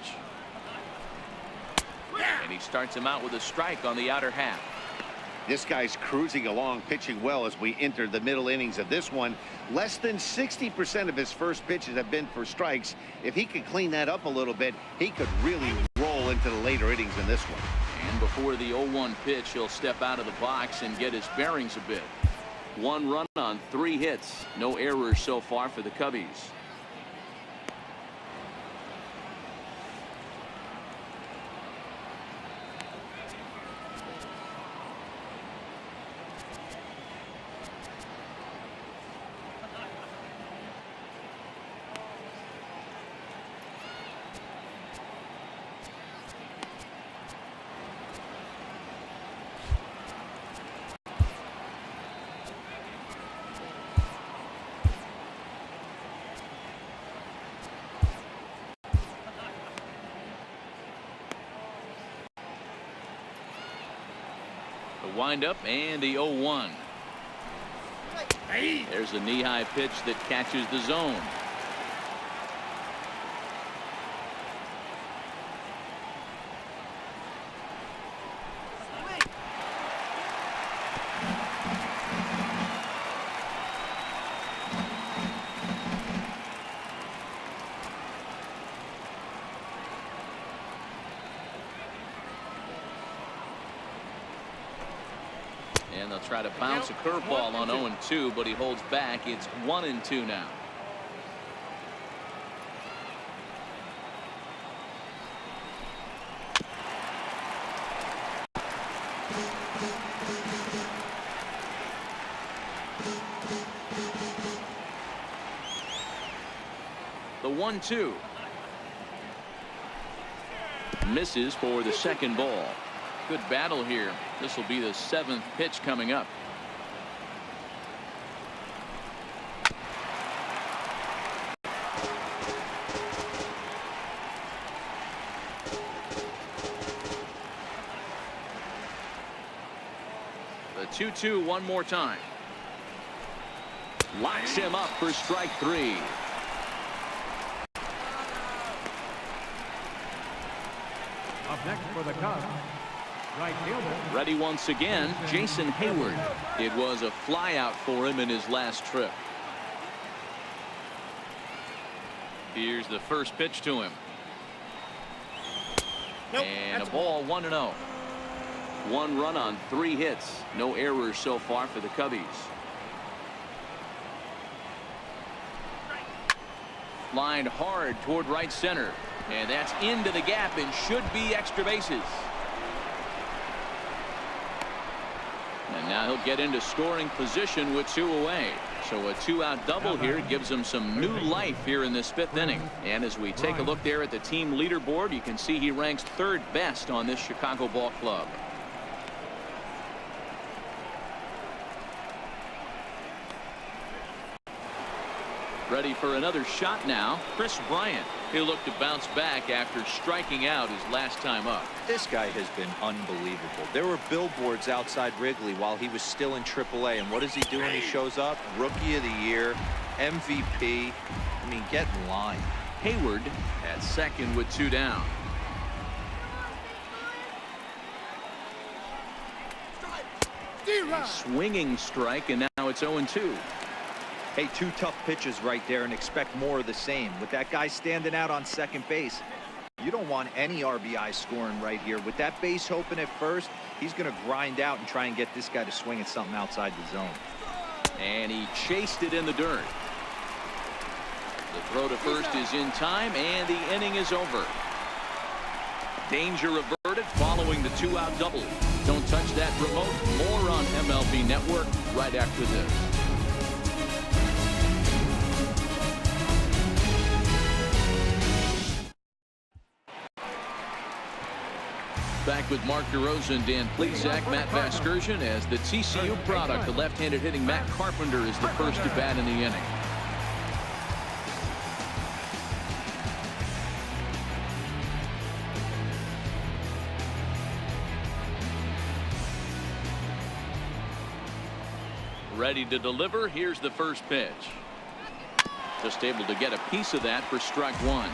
And he starts him out with a strike on the outer half. This guy's cruising along, pitching well as we enter the middle innings of this one. Less than 60% of his first pitches have been for strikes. If he could clean that up a little bit, he could really roll into the later innings in this one. And before the 0-1 pitch, he'll step out of the box and get his bearings a bit. 1 run on 3 hits. No errors so far for the Cubbies. Wind up and the 0-1. There's a knee-high pitch that catches the zone. And they'll try to bounce a curveball on 0-2, but he holds back. It's 1-2 now. The 1-2 misses for the second ball. Good battle here. This will be the 7th pitch coming up. The 2-2 one more time. Locks him up for strike 3. Up next for the Cubs, right fielder. Ready once again, Jason Hayward. It was a flyout for him in his last trip. Here's the first pitch to him. Nope, And a that's ball, 1-0. 1 run on 3 hits. No errors so far for the Cubbies. Lined hard toward right center. And that's into the gap and should be extra bases. And now he'll get into scoring position with 2 away. So a 2-out double here gives him some new life here in this 5th inning. And as we take a look there at the team leaderboard, you can see he ranks 3rd best on this Chicago ball club. Ready for another shot now, Chris Bryant. He'll look to bounce back after striking out his last time up. This guy has been unbelievable. There were billboards outside Wrigley while he was still in AAA. And what does he do when he shows up? Rookie of the Year, MVP. I mean, get in line. Hayward at second with 2 down. A swinging strike, and now it's 0-2. Hey, 2 tough pitches right there and expect more of the same. With that guy standing out on second base, you don't want any RBI scoring right here. With that base open at first, he's going to grind out and try and get this guy to swing at something outside the zone. And he chased it in the dirt. The throw to first is in time, and the inning is over. Danger averted following the 2-out double. Don't touch that remote. More on MLB Network right after this. Back with Mark DeRosa and Dan Plesac, Matt Vasgersian as the TCU product. The left-handed hitting Matt Carpenter is the first to bat in the inning. Ready to deliver. Here's the first pitch. Just able to get a piece of that for strike 1.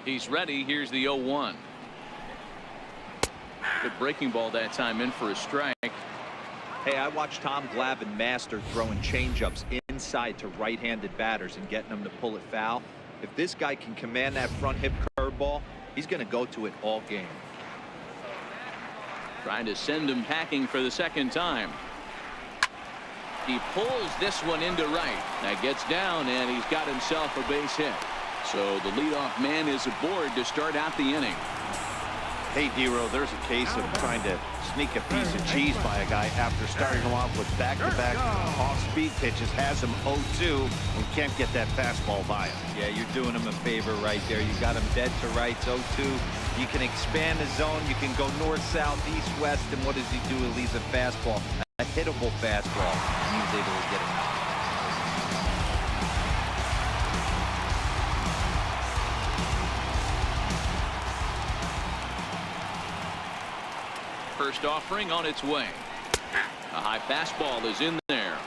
He's ready. Here's the 0-1. Good breaking ball that time, in for a strike. Hey, I watched Tom Glavine master throwing changeups inside to right-handed batters and getting them to pull it foul. If this guy can command that front hip curveball, he's going to go to it all game. Trying to send him packing for the second time. He pulls this one into right. That gets down, and he's got himself a base hit. So the leadoff man is aboard to start out the inning. Hey, Dero, there's a case of trying to sneak a piece of cheese by a guy after starting him off with back-to-back off-speed pitches, has him 0-2, and can't get that fastball by him. Yeah, you're doing him a favor right there. You got him dead to rights, 0-2. You can expand the zone. You can go north, south, east, west, and what does he do? He leaves a fastball, a hittable fastball, and he was able to get him out. First offering on its way. A high fastball is in there.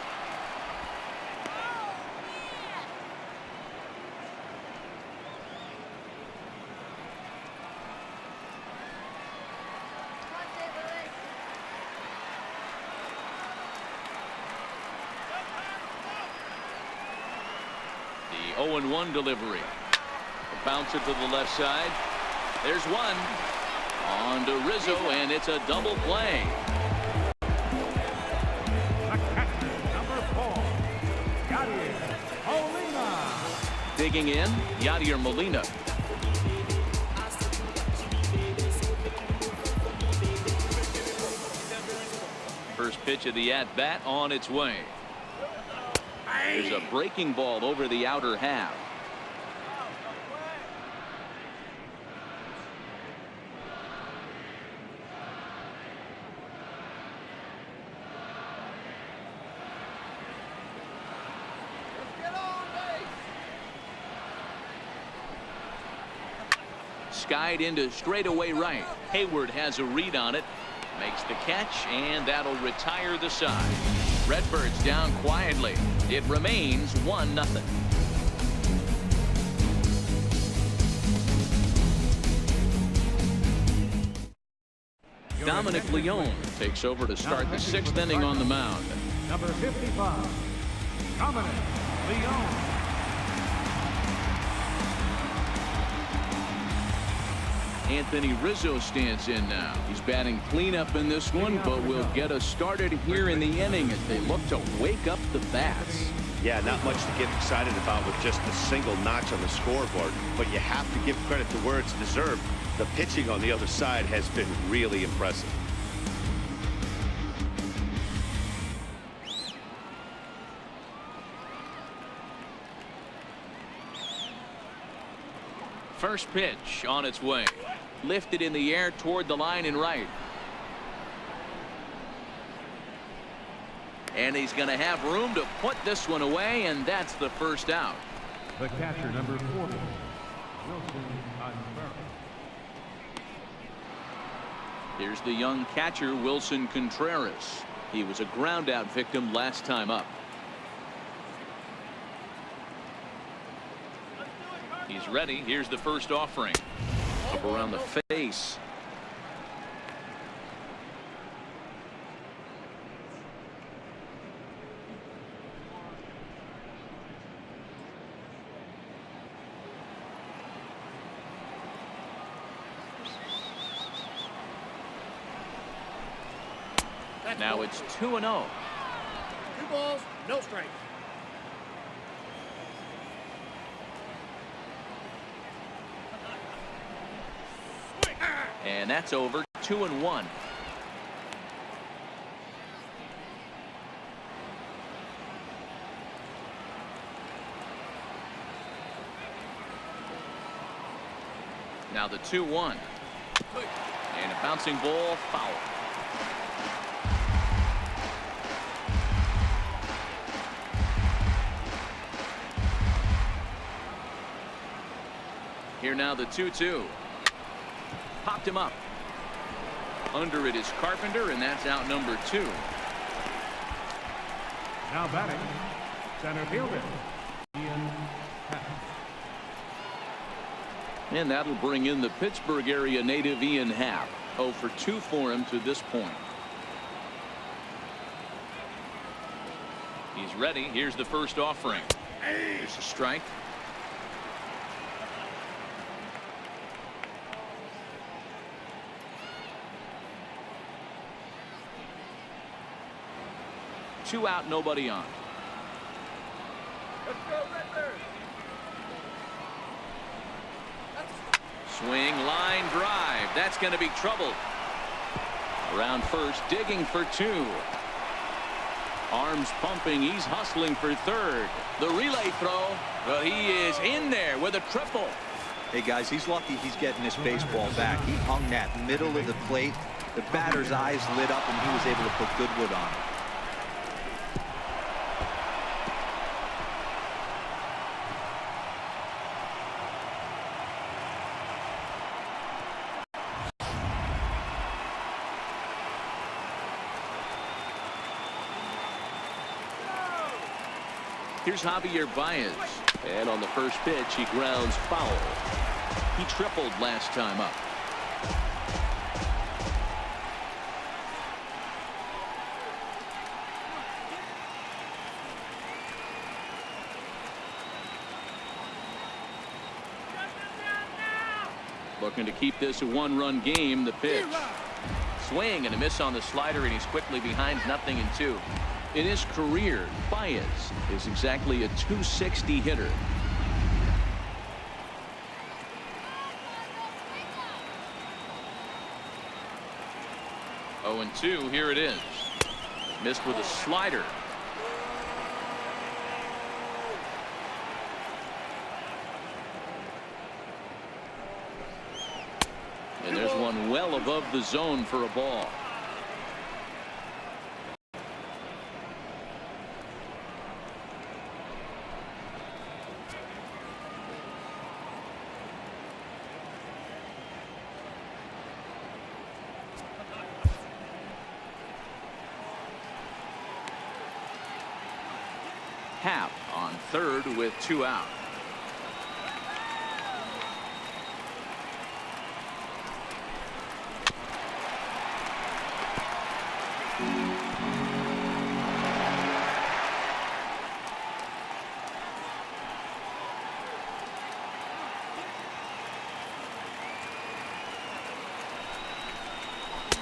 The 0-1 delivery. Bounce it to the left side. There's one. On to Rizzo, and it's a double play. Number 4, Yadier Molina. Digging in, Yadier Molina. First pitch of the at-bat on its way. There's a breaking ball over the outer half. Skied into straightaway right. Hayward has a read on it. Makes the catch, and that'll retire the side. Redbirds down quietly. It remains 1-0. Dominic Leone takes over to start the 6th inning on the mound. Number 55, Dominic Leone. Anthony Rizzo stands in now. He's batting cleanup in this one, but will get us started here in the inning as they look to wake up the bats. Yeah, not much to get excited about with just a single notch on the scoreboard, but you have to give credit to where it's deserved. The pitching on the other side has been really impressive. First pitch on its way. Lifted in the air toward the line and right. And he's going to have room to put this one away, and that's the first out. The catcher, number 40, Wilson Contreras. Here's the young catcher, Wilson Contreras. He was a ground-out victim last time up. He's ready. Here's the first offering. Up around the face. Now it's 2-0. 2 balls, no strikes. And that's over. 2-1. Now the 2-1. And a bouncing ball, foul. Here now the 2-2. Popped him up. Under it is Carpenter, and that's out number 2. Now batting, center fielder, Ian Happ. And that'll bring in the Pittsburgh area native Ian Happ. 0 for 2 for him to this point. He's ready. Here's the first offering. Here's a strike. Two out, nobody on. Let's go, Redbird. Swing, line drive. That's going to be trouble. Around first, digging for 2. Arms pumping. He's hustling for third. The relay throw, but he is in there with a triple. Hey, guys, he's lucky he's getting this baseball back. He hung that middle of the plate. The batter's eyes lit up, and he was able to put good wood on it. Here's Javier Baez. And on the first pitch, he grounds foul. He tripled last time up. Looking to keep this a one-run game. The pitch. Swing and a miss on the slider, and he's quickly behind 0-2. In his career, Baez is exactly a .260 hitter. Oh, and 2. Here it is. Missed with a slider. And there's one well above the zone for a ball. Happ on third with 2 out.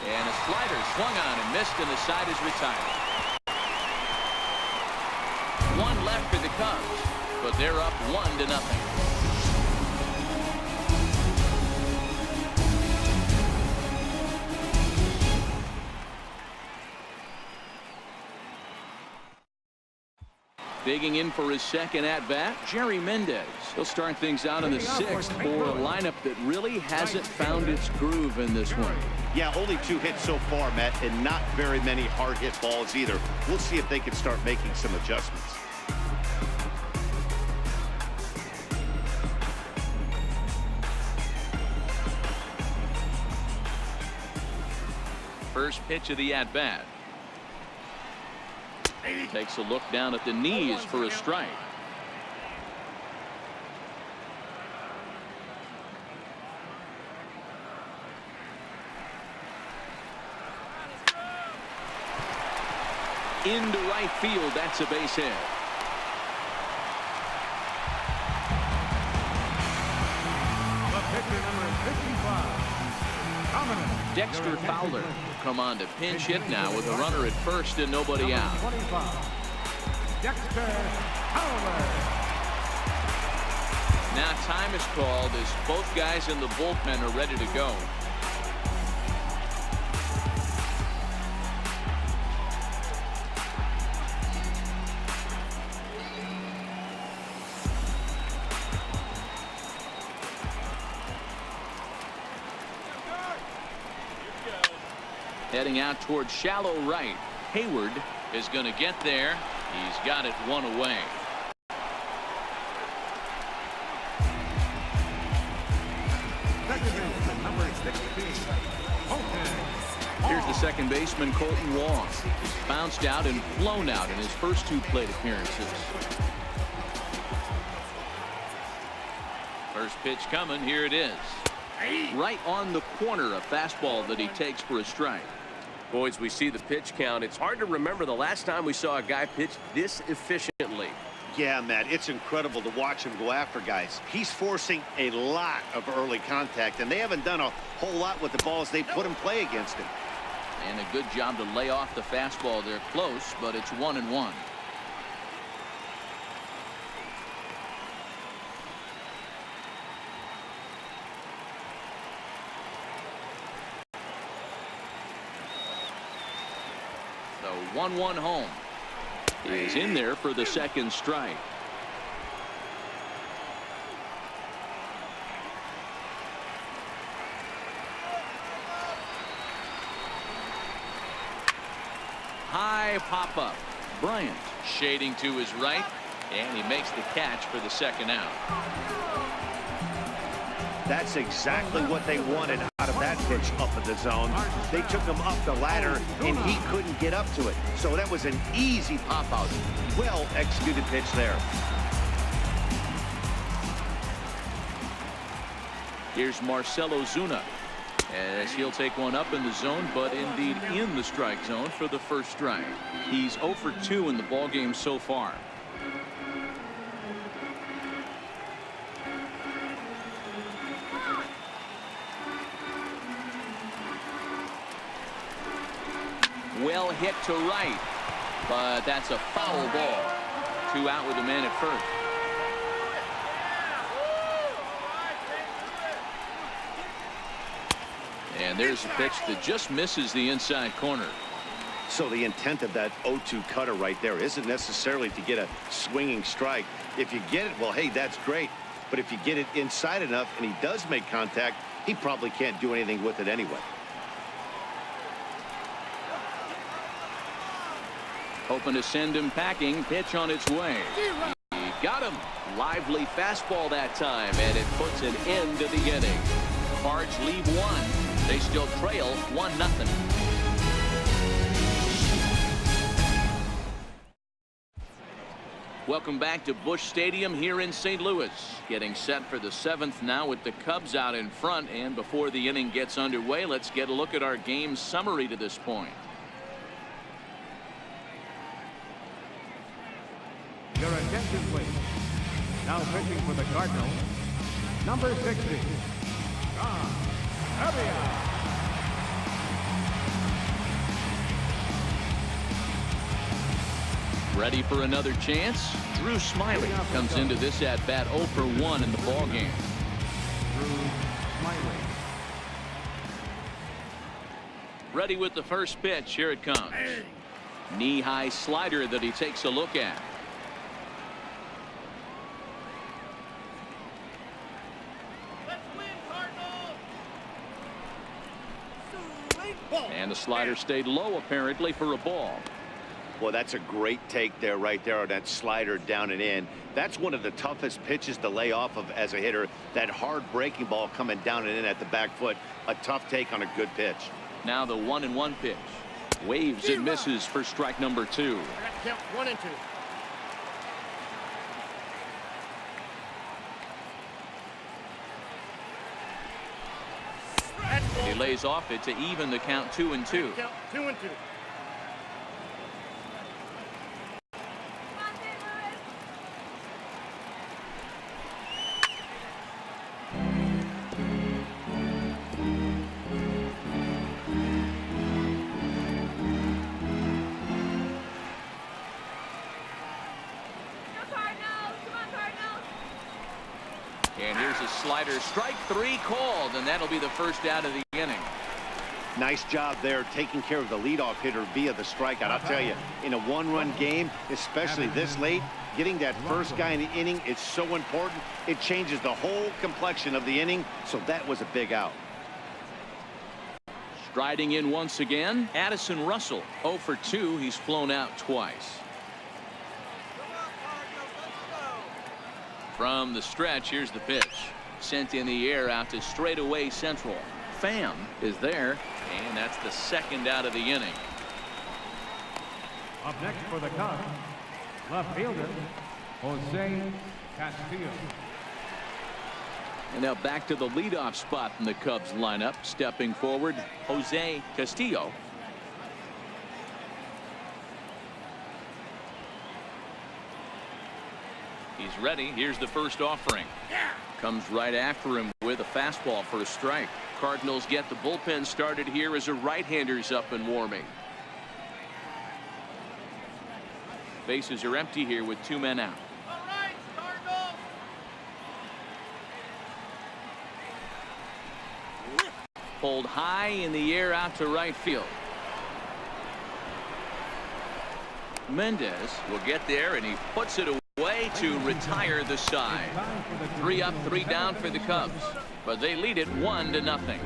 And a slider swung on and missed, and the side is retired. One left for the Cubs, but they're up 1-0. Digging in for his second at-bat, Jerry Mendez. He'll start things out in the 6th for a lineup that really hasn't found its groove in this one. Yeah, only 2 hits so far, Matt, and not very many hard hit balls either. We'll see if they can start making some adjustments. First pitch of the at-bat. Takes a look down at the knees for a strike. Into right field. That's a base hit. The pitcher number 55. Dexter Fowler will come on to pinch hit now with a runner at first and nobody out. 25. Dexter Fowler. Now time is called as both guys in the bullpen are ready to go. Heading out towards shallow right. Hayward is going to get there. He's got it 1 away. Second baseman, number 16. Here's the second baseman, Colton Wong. He's bounced out and flown out in his first 2 plate appearances. First pitch coming. Here it is. Right on the corner, a fastball that he takes for a strike. Boys, we see the pitch count. It's hard to remember the last time we saw a guy pitch this efficiently. Yeah, Matt, it's incredible to watch him go after guys. He's forcing a lot of early contact, and they haven't done a whole lot with the balls they put in play against him. And a good job to lay off the fastball. They're close, but it's 1-1. The 1-1 home is in there for the second strike. High pop up. Bryant shading to his right, and he makes the catch for the second out. That's exactly what they wanted out of that pitch up in the zone. They took him up the ladder, and he couldn't get up to it. So that was an easy pop-out. Well executed pitch there. Here's Marcell Ozuna, as he'll take one up in the zone, but indeed in the strike zone for the first strike. He's 0 for 2 in the ballgame so far. Well hit to right, but that's a foul ball. 2 out with a man at first. And there's a pitch that just misses the inside corner. So the intent of that 0-2 cutter right there isn't necessarily to get a swinging strike. If you get it, well, hey, that's great. But if you get it inside enough and he does make contact, he probably can't do anything with it anyway. Hoping to send him packing. Pitch on its way. He got him. Lively fastball that time, and it puts an end to the inning. Cards leave 1. They still trail 1-0. Welcome back to Busch Stadium here in St. Louis. Getting set for the 7th now with the Cubs out in front. And before the inning gets underway, let's get a look at our game summary to this point. Your attention, please. Now pitching for the Cardinals, number 60, John Avia. Ready for another chance? Drew Smyly comes into this at bat 0 for 1 in the ball game. Drew Smyly. Ready with the first pitch. Here it comes. Knee-high slider that he takes a look at. And the slider stayed low apparently for a ball. Well, that's a great take there right there on that slider down and in. That's one of the toughest pitches to lay off of as a hitter. That hard breaking ball coming down and in at the back foot. A tough take on a good pitch. Now the 1-1 pitch. Waves and misses for strike number 2. Count 1 and 2. He lays off it to even the count 2-2. Count 2 and 2. And here's a slider. Strike 3 called, and that'll be the first out of the inning. Nice job there taking care of the leadoff hitter via the strikeout. I'll tell you, in a 1-run game, especially this late, getting that first guy in the inning is so important. It changes the whole complexion of the inning, so that was a big out. Striding in once again, Addison Russell. 0 for 2. He's flown out twice. From the stretch, here's the pitch. Sent in the air out to straightaway central. Pham is there, and that's the second out of the inning. Up next for the Cubs, left fielder, Jose Castillo. And now back to the leadoff spot in the Cubs lineup. Stepping forward, Jose Castillo. He's ready. Here's the first offering. Comes right after him with a fastball for a strike. Cardinals get the bullpen started here as a right-hander's up and warming. Bases are empty here with 2 men out. Pulled high in the air out to right field. Mendez will get there, and he puts it away to retire the side. 3 up, 3 down for the Cubs, but they lead it 1-0.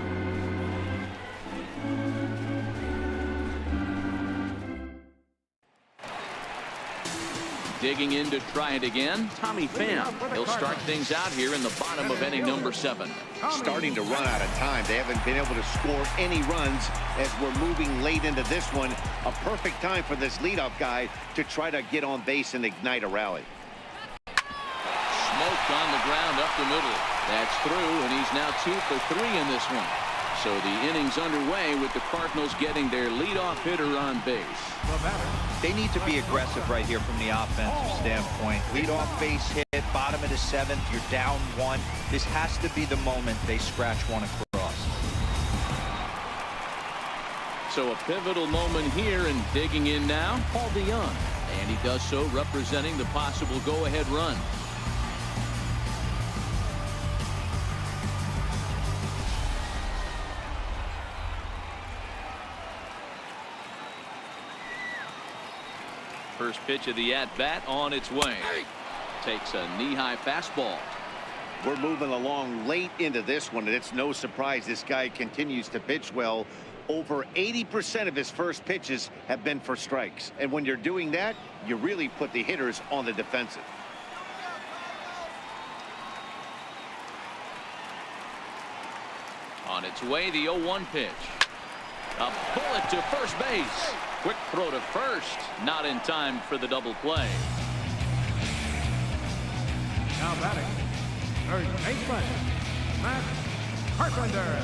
Digging in to try it again, Tommy Pham. He'll start things out here in the bottom of inning number 7. Starting to run out of time. They haven't been able to score any runs as we're moving late into this one. A perfect time for this leadoff guy to try to get on base and ignite a rally. Smoked on the ground up the middle. That's through, and he's now 2 for 3 in this one. So the inning's underway with the Cardinals getting their leadoff hitter on base. They need to be aggressive right here from the offensive standpoint. Leadoff base hit, bottom of the 7th, you're down 1. This has to be the moment they scratch one across. So a pivotal moment here, and digging in now, Paul DeYoung. And he does so representing the possible go-ahead run. First pitch of the at-bat on its way. Takes a knee-high fastball. We're moving along late into this one, and it's no surprise this guy continues to pitch well. Over 80% of his first pitches have been for strikes. And when you're doing that, you really put the hitters on the defensive. On its way, the 0-1 pitch. A bullet to first base. Quick throw to first. Not in time for the double play. Now batting, third baseman, Matt Carpenter.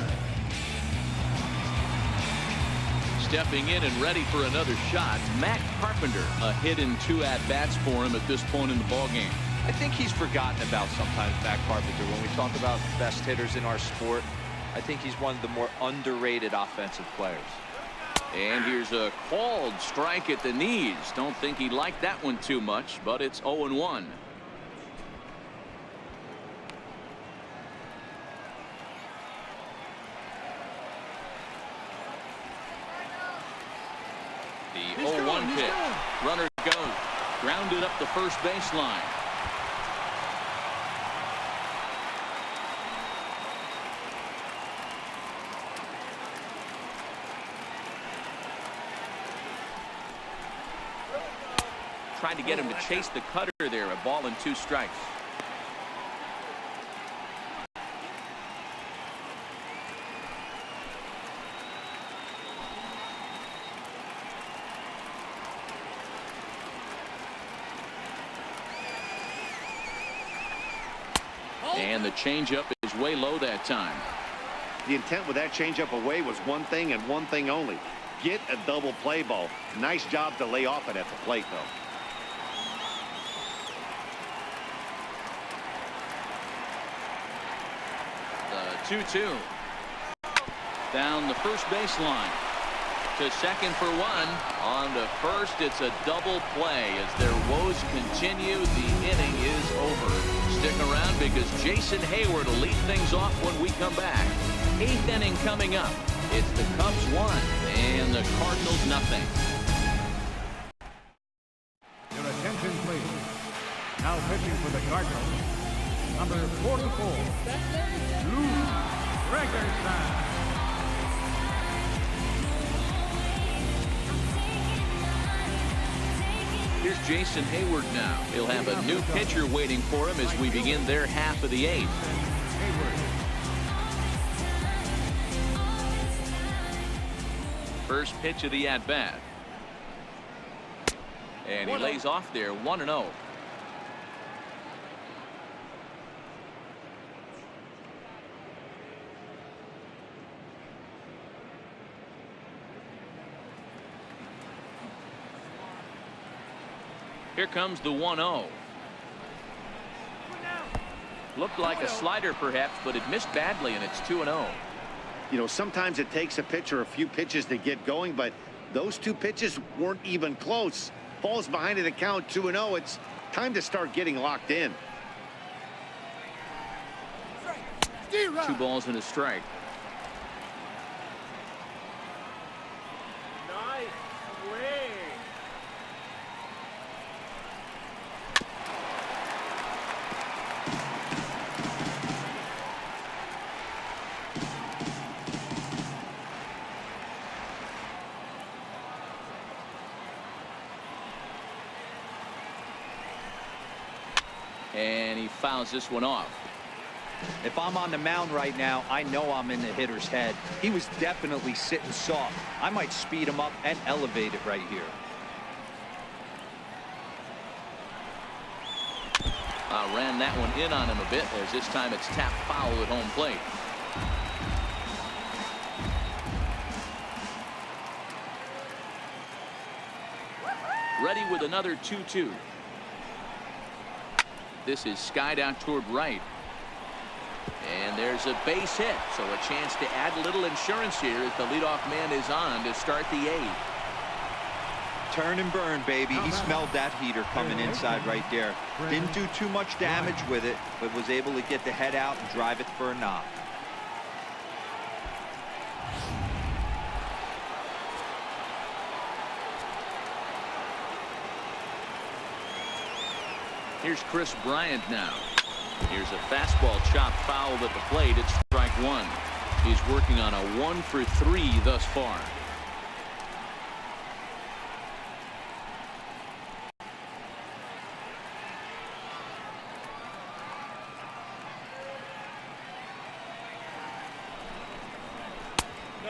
Stepping in and ready for another shot, Matt Carpenter. A hit in 2 at-bats for him at this point in the ballgame. I think he's forgotten about sometimes Matt Carpenter. When we talk about best hitters in our sport, I think he's one of the more underrated offensive players. And here's a called strike at the knees. Don't think he liked that one too much, but it's 0-1. The 0-1 pitch. Runner goes. Grounded up the first baseline. Tried to get him to chase the cutter there. A ball and 2 strikes. And the changeup is way low that time. The intent with that changeup away was one thing and one thing only. Get a double play ball. Nice job to lay off it at the plate, though. The 2-2. Down the first baseline. To second for 1. On to first, it's a double play. As their woes continue, the inning is over. Stick around because Jason Hayward will lead things off when we come back. 8th inning coming up. It's the Cubs 1 and the Cardinals nothing. Your attention, please. Now pitching for the Cardinals, number 44, Lou Gregerson. Here's Jason Hayward now. He'll have a new pitcher waiting for him as we begin their half of the 8th. First pitch of the at-bat. And he lays off there, 1-0. Here comes the 1-0. Looked like a slider perhaps, but it missed badly, and it's 2-0. You know, sometimes it takes a pitcher a few pitches to get going, but those two pitches weren't even close. Falls behind in the count 2-0. It's time to start getting locked in. 2 balls and a strike. Nice swing. And he fouls this one off. If I'm on the mound right now, I know I'm in the hitter's head. He was definitely sitting soft. I might speed him up and elevate it right here. Ran that one in on him a bit, as this time it's tapped foul at home plate. Ready with another 2-2. This is skied out toward right. And there's a base hit, so a chance to add a little insurance here as the leadoff man is on to start the 8th. Turn and burn, baby. He smelled that heater coming inside right there. Didn't do too much damage with it, but was able to get the head out and drive it for a knock. Here's Chris Bryant now. Here's a fastball chopped foul at the plate. It's strike 1. He's working on a 1 for 3 thus far.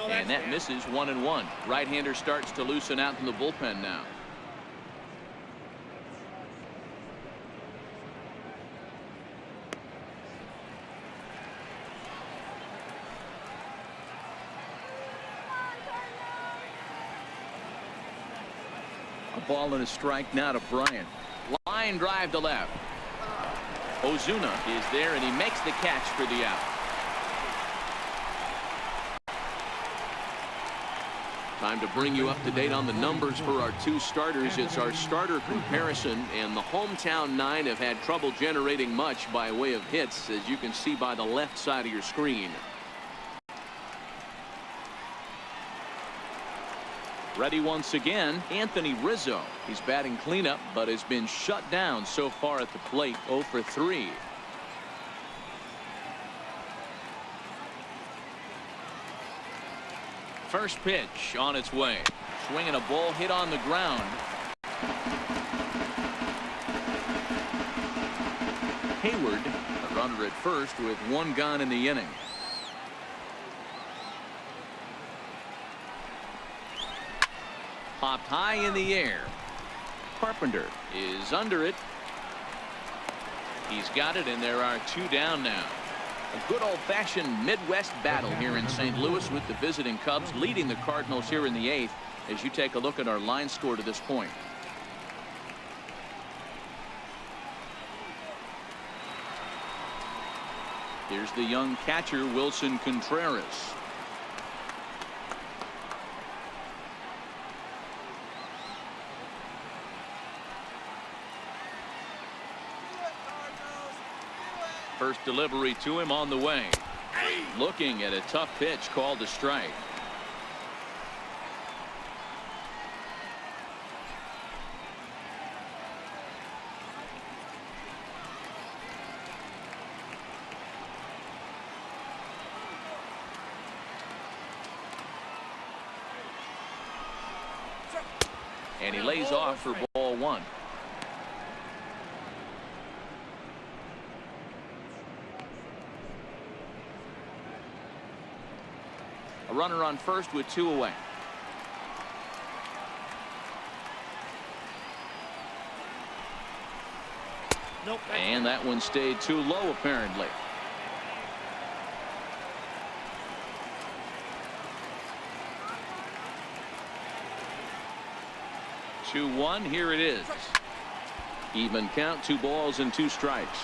And that misses 1-1. Right-hander starts to loosen out in the bullpen now. A ball and a strike now to Bryant. Line drive to left. Ozuna is there, and he makes the catch for the out. Time to bring you up to date on the numbers for our 2 starters. It's our starter comparison, and the hometown 9 have had trouble generating much by way of hits, as you can see by the left side of your screen. Ready once again, Anthony Rizzo. He's batting cleanup, but has been shut down so far at the plate, 0 for 3. First pitch on its way. Swinging a ball hit on the ground. Hayward, a runner at first with 1 gone in the inning. Popped high in the air. Carpenter is under it. He's got it, and there are 2 down now. A good old-fashioned Midwest battle here in St. Louis, with the visiting Cubs leading the Cardinals here in the 8th, as you take a look at our line score to this point. Here's the young catcher, Wilson Contreras. First delivery to him on the way. Looking at a tough pitch called a strike. And he lays off for ball 1. A runner on first with 2 away. Nope. And that one stayed too low, apparently. Two-one. Here it is. Even count, 2 balls and 2 strikes.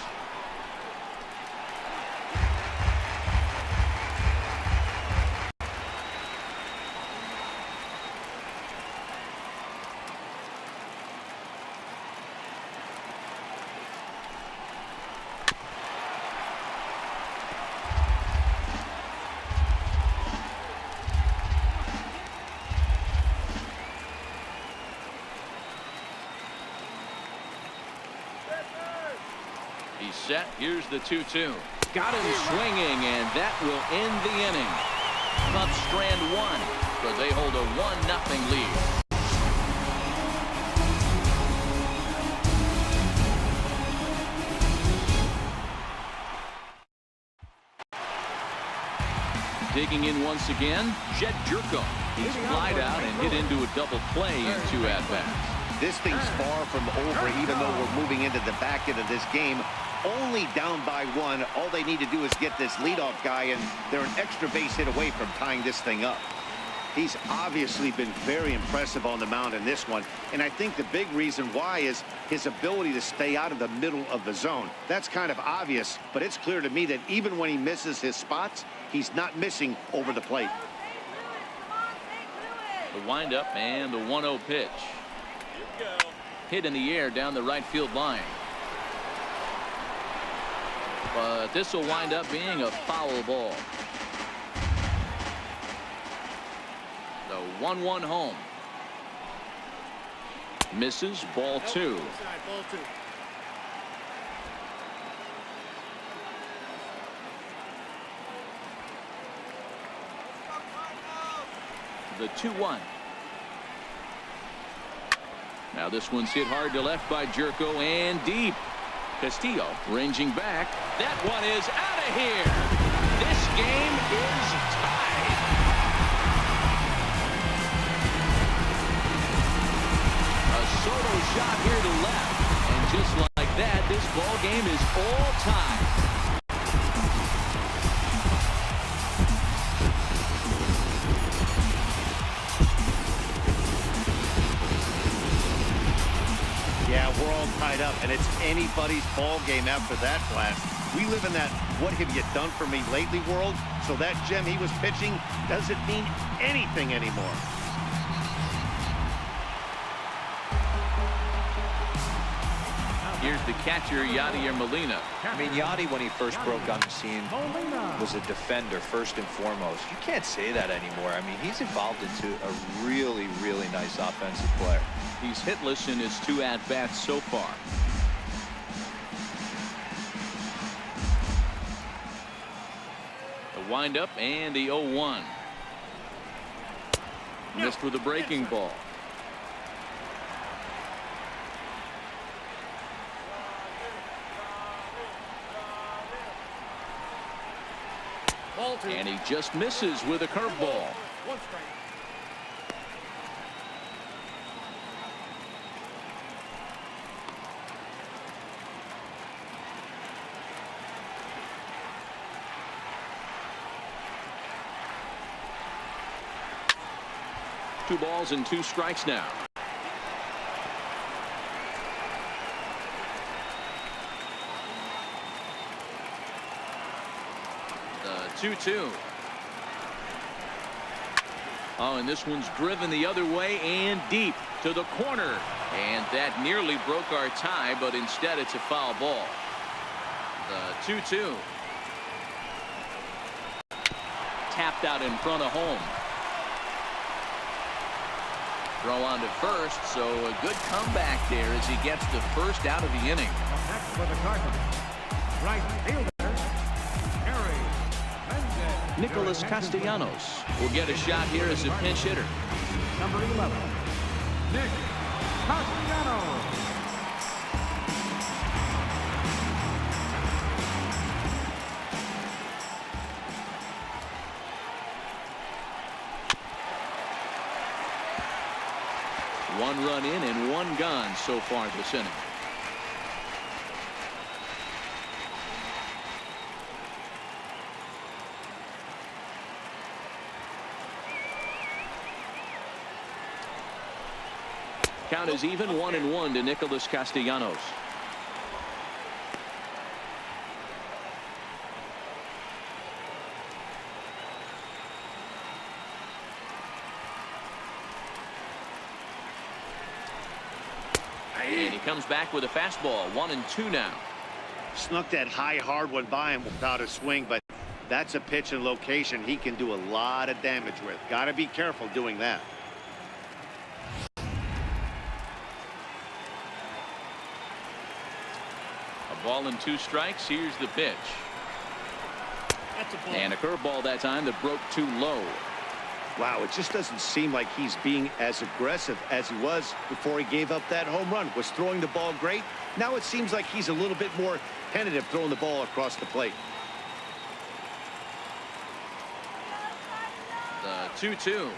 He's set. Here's the 2-2. Got him swinging, and that will end the inning. Cubs strand 1, but they hold a 1-0 lead. Digging in once again, Jed Jerko. He's flied out and hit into a double play in 2 at-bats. This thing's far from over, even though we're moving into the back end of this game. Only down by 1. All they need to do is get this leadoff guy, and they're an extra base hit away from tying this thing up. He's obviously been very impressive on the mound in this one, and I think the big reason why is his ability to stay out of the middle of the zone. That's kind of obvious, but it's clear to me that even when he misses his spots, he's not missing over the plate. The windup and the 1-0 pitch. Hit in the air down the right field line. But this will wind up being a foul ball. The 1-1 home. Misses, ball 2. The 2-1. Now this one's hit hard to left by Jerko and deep. Castillo ranging back. That one is out of here. This game is tied. A solo shot here to left. And just like that, this ball game is all tied. Yeah, we're all tied up, and it's anybody's ball game after that blast. We live in that "what have you done for me lately" world, so that gem he was pitching doesn't mean anything anymore. Here's the catcher, Yadier Molina. I mean, Yadi, when he first broke on the scene, was a defender first and foremost. You can't say that anymore. I mean, he's evolved into a really, really nice offensive player. He's hitless in his 2 at-bats so far. The windup and the 0-1. Missed with a breaking ball. And he just misses with a curveball. 1 strike. Two balls and 2 strikes now. The 2-2. Oh, and this one's driven the other way and deep to the corner. And that nearly broke our tie, but instead it's a foul ball. The 2-2. Tapped out in front of home. Throw on to first, so a good comeback there as he gets the first out of the inning. Next for the Cardinals, right fielder, Nicholas Castellanos will get a shot here as a pinch hitter. number 11, Nick Castellanos. One run in and 1 gone so far this inning. Count is even 1-1 to Nicholas Castellanos. And he comes back with a fastball. 1-2 now. Snuck that high hard one by him without a swing, but that's a pitch and location he can do a lot of damage with. Got to be careful doing that. A ball and 2 strikes. Here's the pitch. That's a ball. And a curveball that time that broke too low. Wow, it just doesn't seem like he's being as aggressive as he was before he gave up that home run. Was throwing the ball great. Now it seems like he's a little bit more tentative throwing the ball across the plate. The 2-2.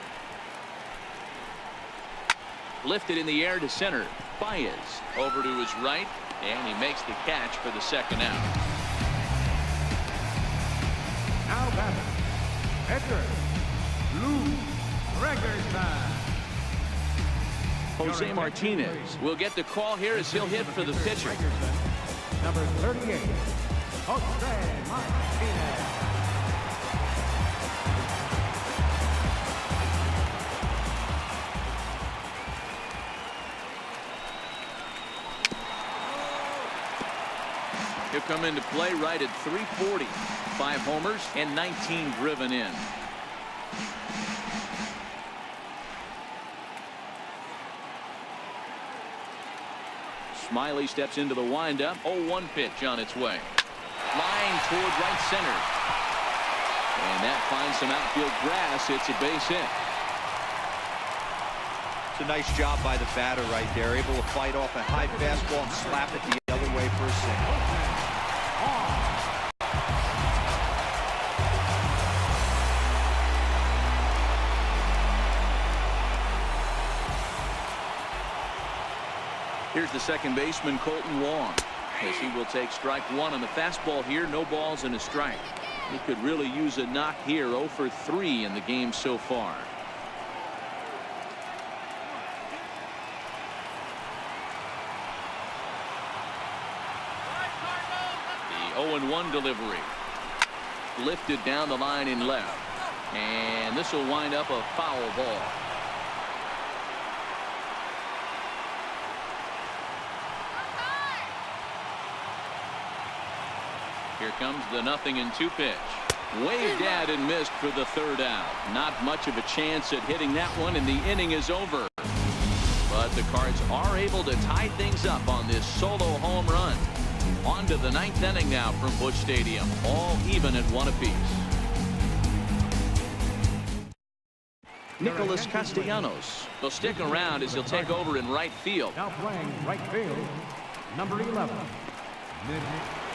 Lifted in the air to center. Baez over to his right, and he makes the catch for the second out. Now batting, Edgar Lou Gregerson. Jose Martinez will get the call here as he'll hit for the pitcher. Number 38, Jose Martinez. He'll come into play right at 340. 5 homers and 19 driven in. Smiley steps into the windup. 0-1 pitch on its way. Line toward right center. And that finds some outfield grass. It's a base hit. It's a nice job by the batter right there. Able to fight off a high fastball and slap it the other way for a single. Here's the second baseman, Colton Wong, as he will take strike 1 on the fastball here. No balls and a strike. He could really use a knock here. 0 for 3 in the game so far. The 0-1 delivery. Lifted down the line in left. And this will wind up a foul ball. Here comes the 0-2 pitch. Waved at and missed for the third out. Not much of a chance at hitting that one, and the inning is over. But the Cards are able to tie things up on this solo home run. On to the 9th inning now from Busch Stadium. All even at 1 apiece. Nicholas Castellanos will stick around as he'll take over in right field. Now playing right field, number 11.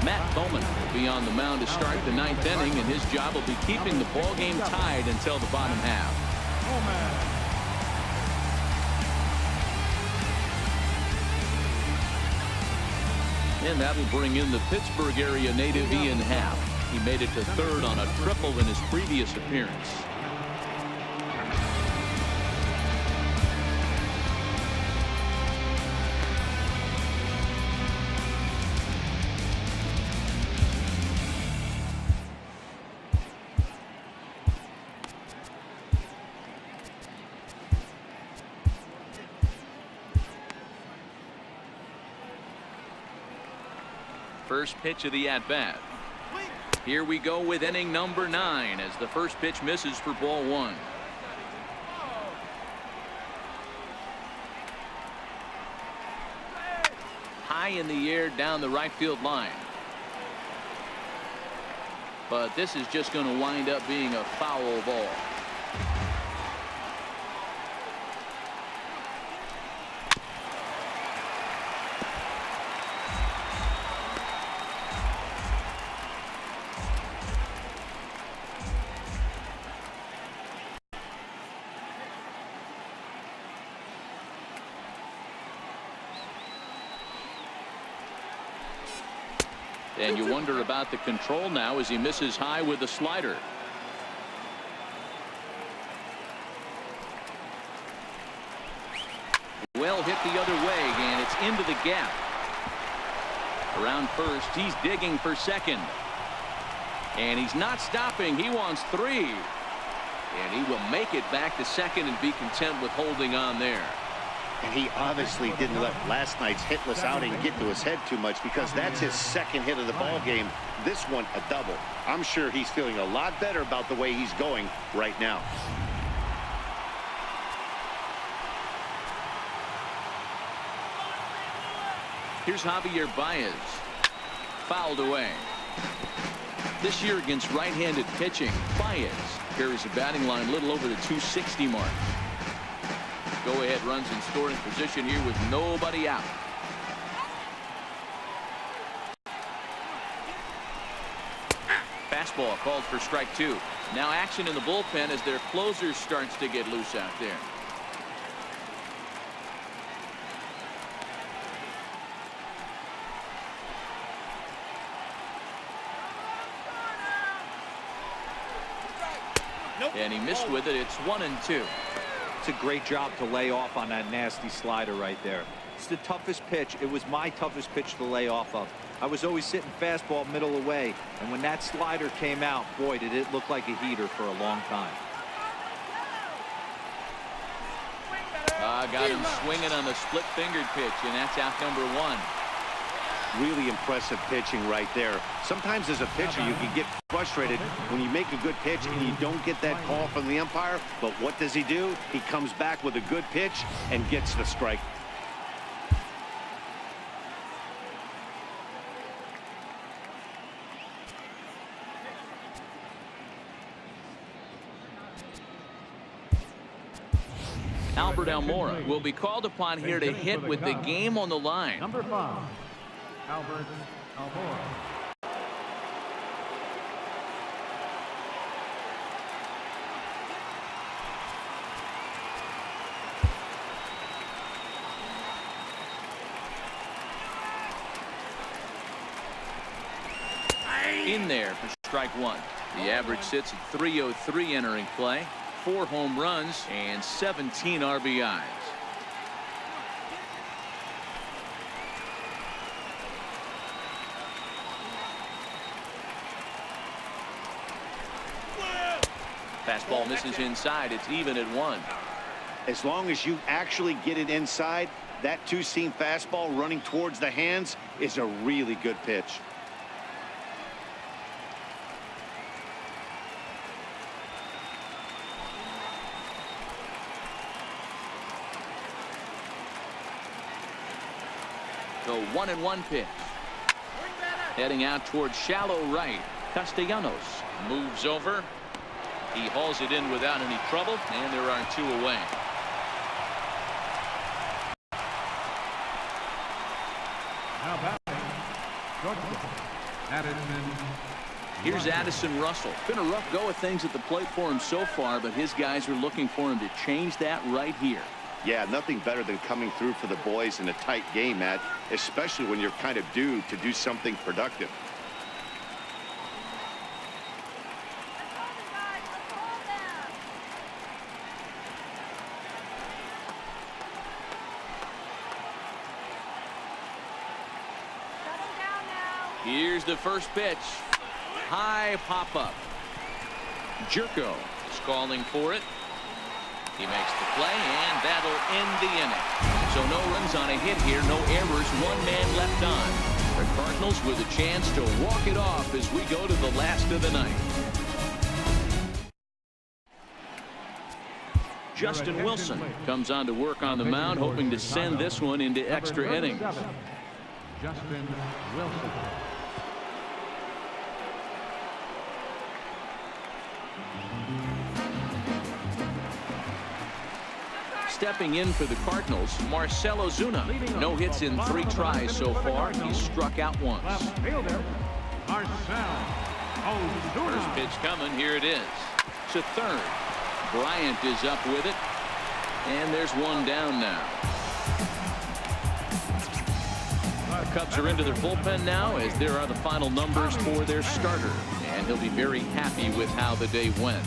Matt Bowman will be on the mound to start the 9th inning, and his job will be keeping the ball game tied until the bottom half. And that will bring in the Pittsburgh area native Ian Happ. He made it to 3rd on a triple in his previous appearance. First pitch of the at-bat. Here we go with inning number 9 as the first pitch misses for ball 1. High in the air down the right field line. But this is just going to wind up being a foul ball. And you wonder about the control now as he misses high with the slider. Well hit the a gap. Around first, he's digging for second. And he's not stopping. He wants 3. And he will make it back to second and be content with holding on there. And he obviously didn't let last night's hitless outing get to his head too much, because that's his second hit of the ball game. This one a double. I'm sure he's feeling a lot better about the way he's going right now. Here's Javier Baez. Fouled away. This year against right-handed pitching, Baez carries a batting line a little over the 260 mark. Go-ahead runs in scoring position here with nobody out. Fastball called for strike 2. Now action in the bullpen as their closer starts to get loose out there. And he missed with it. It's 1-2. It's a great job to lay off on that nasty slider right there. It's the toughest pitch. It was my toughest pitch to lay off of. I was always sitting fastball middle away, and when that slider came out, boy, did it look like a heater for a long time. Got him swinging on the split-fingered pitch, and that's out number 1. Really impressive pitching right there. Sometimes as a pitcher you can get frustrated when you make a good pitch and you don't get that call from the umpire. But what does he do? He comes back with a good pitch and gets the strike. Albert Almora will be called upon here to hit with the game on the line. Number 5, Albert Almora. In there for strike 1. The average sits at 303 entering play. 4 home runs and 17 RBIs. Fastball misses inside. It's even at 1. As long as you actually get it inside, that two-seam fastball running towards the hands is a really good pitch. The 1-1 pitch. Heading out towards shallow right. Castellanos moves over. He hauls it in without any trouble, and there are 2 away. Now batting, shortstop, Addison. Here's Addison Russell. Been a rough go of things at the plate for him so far, but his guys are looking for him to change that right here. Yeah, nothing better than coming through for the boys in a tight game, Matt, especially when you're kind of due to do something productive. Here's the first pitch. High pop-up. Jerko is calling for it. He makes the play, and that'll end the inning. So no runs on a hit here, no errors, 1 man left on. The Cardinals with a chance to walk it off as we go to the last of the night. Justin Wilson comes on to work on the mound, hoping to send this one into extra innings. Justin Wilson. Stepping in for the Cardinals, Marcell Ozuna. No hits in 3 tries so far. He's struck out once. Left fielder, Marcell Ozuna. First pitch coming. Here it is. To third. Bryant is up with it. And there's 1 down now. The Cubs are into their bullpen now as there are the final numbers for their starter. And he'll be very happy with how the day went.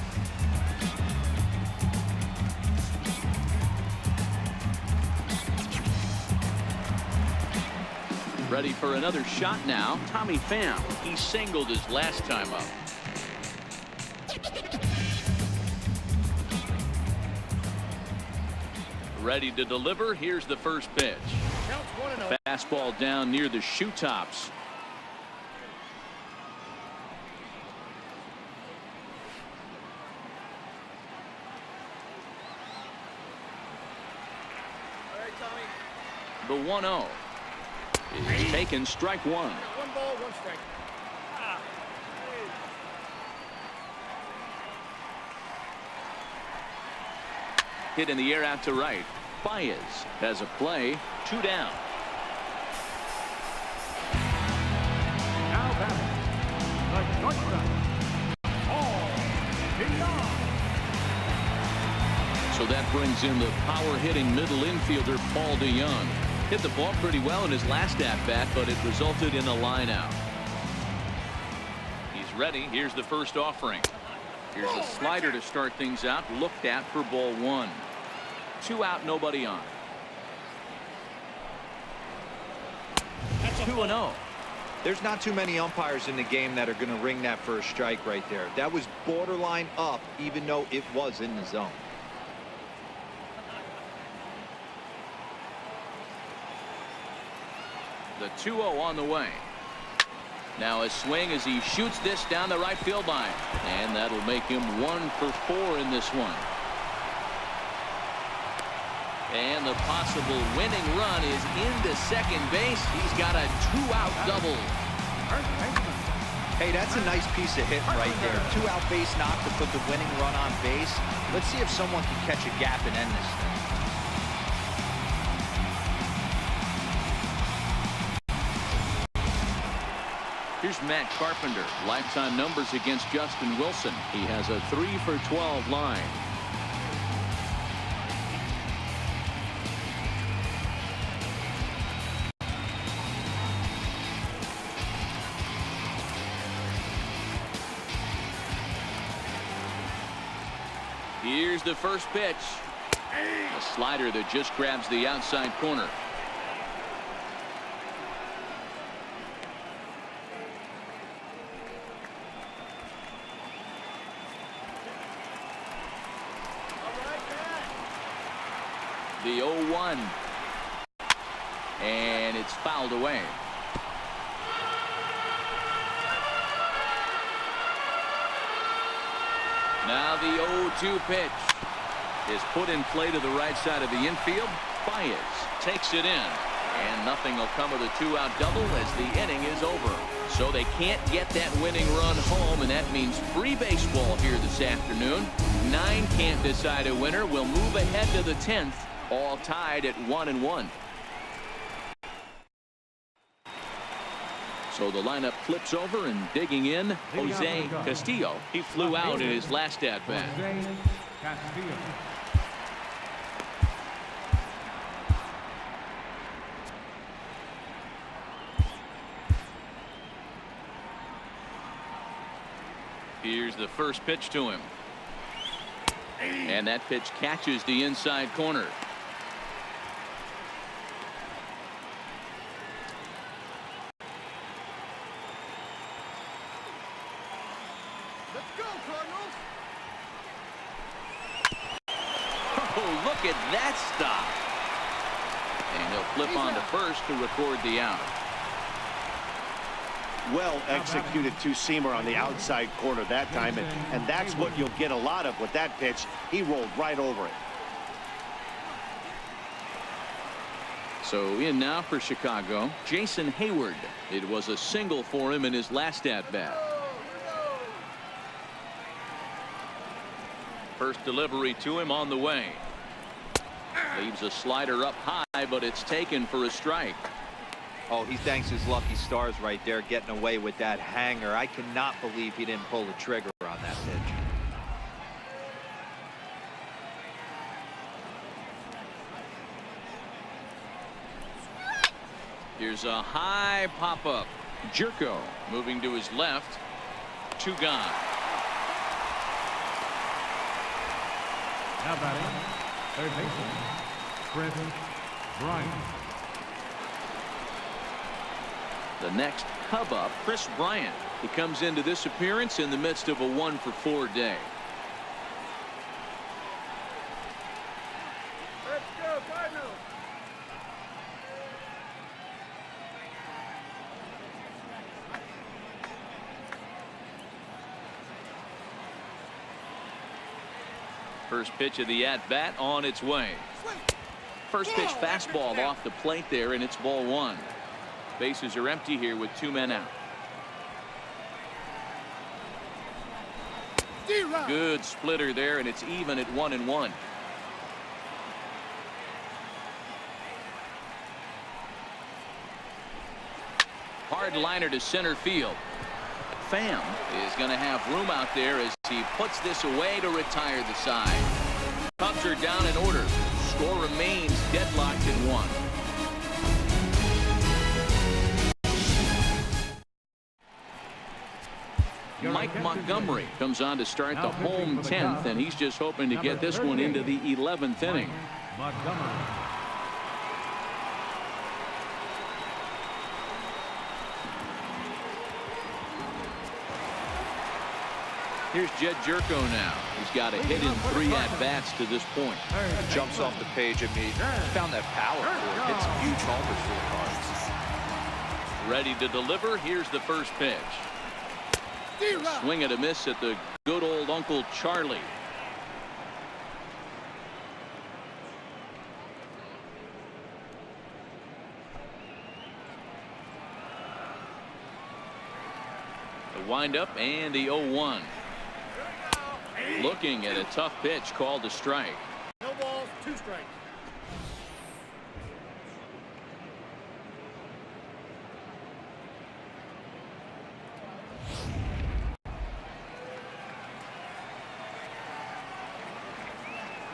Ready for another shot now. Tommy Pham. He singled his last time up. Ready to deliver. Here's the first pitch. Fastball down near the shoe tops. The 1-0 is taken, strike one. 1 ball, 1 strike. Hit in the air out to right. Baez has a play. 2 down. Now batting, the shortstop, Paul DeYoung. So that brings in the power-hitting middle infielder Paul DeYoung. Hit the ball pretty well in his last at-bat, but it resulted in a line-out. He's ready. Here's the first offering. Here's a slider to start things out. Looked at for ball 1. 2 out, nobody on. 2-0. There's not too many umpires in the game that are going to ring that first strike right there. That was borderline up, even though it was in the zone. The 2-0 on the way. Now a swing as he shoots this down the right field line. And that'll make him 1 for 4 in this one. And the possible winning run is into second base. He's got a 2-out double. Hey, that's a nice piece of hit right there. 2-out base knock to put the winning run on base. Let's see if someone can catch a gap and end this thing. Here's Matt Carpenter. Lifetime numbers against Justin Wilson. He has a 3 for 12 line. Here's the first pitch. A slider that just grabs the outside corner. The 0-1. And it's fouled away. Now the 0-2 pitch is put in play to the right side of the infield. Baez takes it in. And nothing will come of the 2-out double as the inning is over. So they can't get that winning run home, and that means free baseball here this afternoon. 9 can't decide a winner. We'll move ahead to the 10th. All tied at 1-1. So the lineup flips over, and digging in, Jose Castillo. He flew out in his last at-bat. Jose Castillo. Here's the first pitch to him. And that pitch catches the inside corner. Let's go, Cardinals. Oh, look at that stop. And he'll flip on to first to record the out. Well executed two-seamer on the outside corner that time, and that's what you'll get a lot of with that pitch. He rolled right over it. So in now for Chicago, Jason Hayward. It was a single for him in his last at-bat. First delivery to him on the way. Leaves a slider up high, but it's taken for a strike. Oh, he thanks his lucky stars right there, getting away with that hanger. I cannot believe he didn't pull the trigger on that pitch. Here's a high pop-up. Jerko moving to his left. 2 gone. Now batting, third baseman, Chris Bryant. The next Cub up, Chris Bryant. He comes into this appearance in the midst of a 1-for-4 day. Let's go, Cardinals. First pitch of the at-bat on its way. First pitch fastball off the plate there, and it's ball 1. Bases are empty here with 2 men out. Good splitter there, and it's even at 1-1. Hard liner to center field. Pham is going to have room out there as he puts this away to retire the side. Cubs are down in order. Score remains deadlocked at 1. Mike Montgomery comes on to start the home 10th, and he's just hoping to get this one into the 11th inning. Montgomery. Here's Jed Jerko now. He's got a hit in 3 at-bats to this point. Jumps off the page at me. Found that power for it. Hits huge homers for the Cards. Ready to deliver. Here's the first pitch. Swing and a miss at the good old Uncle Charlie. The windup and the 0-1. Looking at a tough pitch called a strike. No balls, 2 strikes.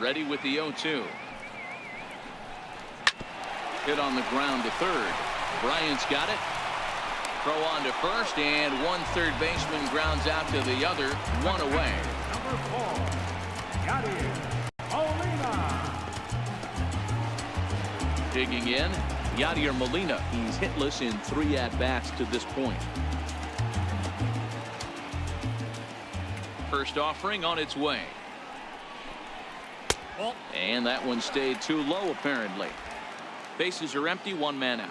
Ready with the 0-2. Hit on the ground to third. Bryant's got it. Throw on to first, and one third baseman grounds out to the other. 1 away. Number 4, Yadier Molina. Digging in, Yadier Molina. He's hitless in 3 at-bats to this point. First offering on its way. And that one stayed too low, apparently. Bases are empty, 1 man out.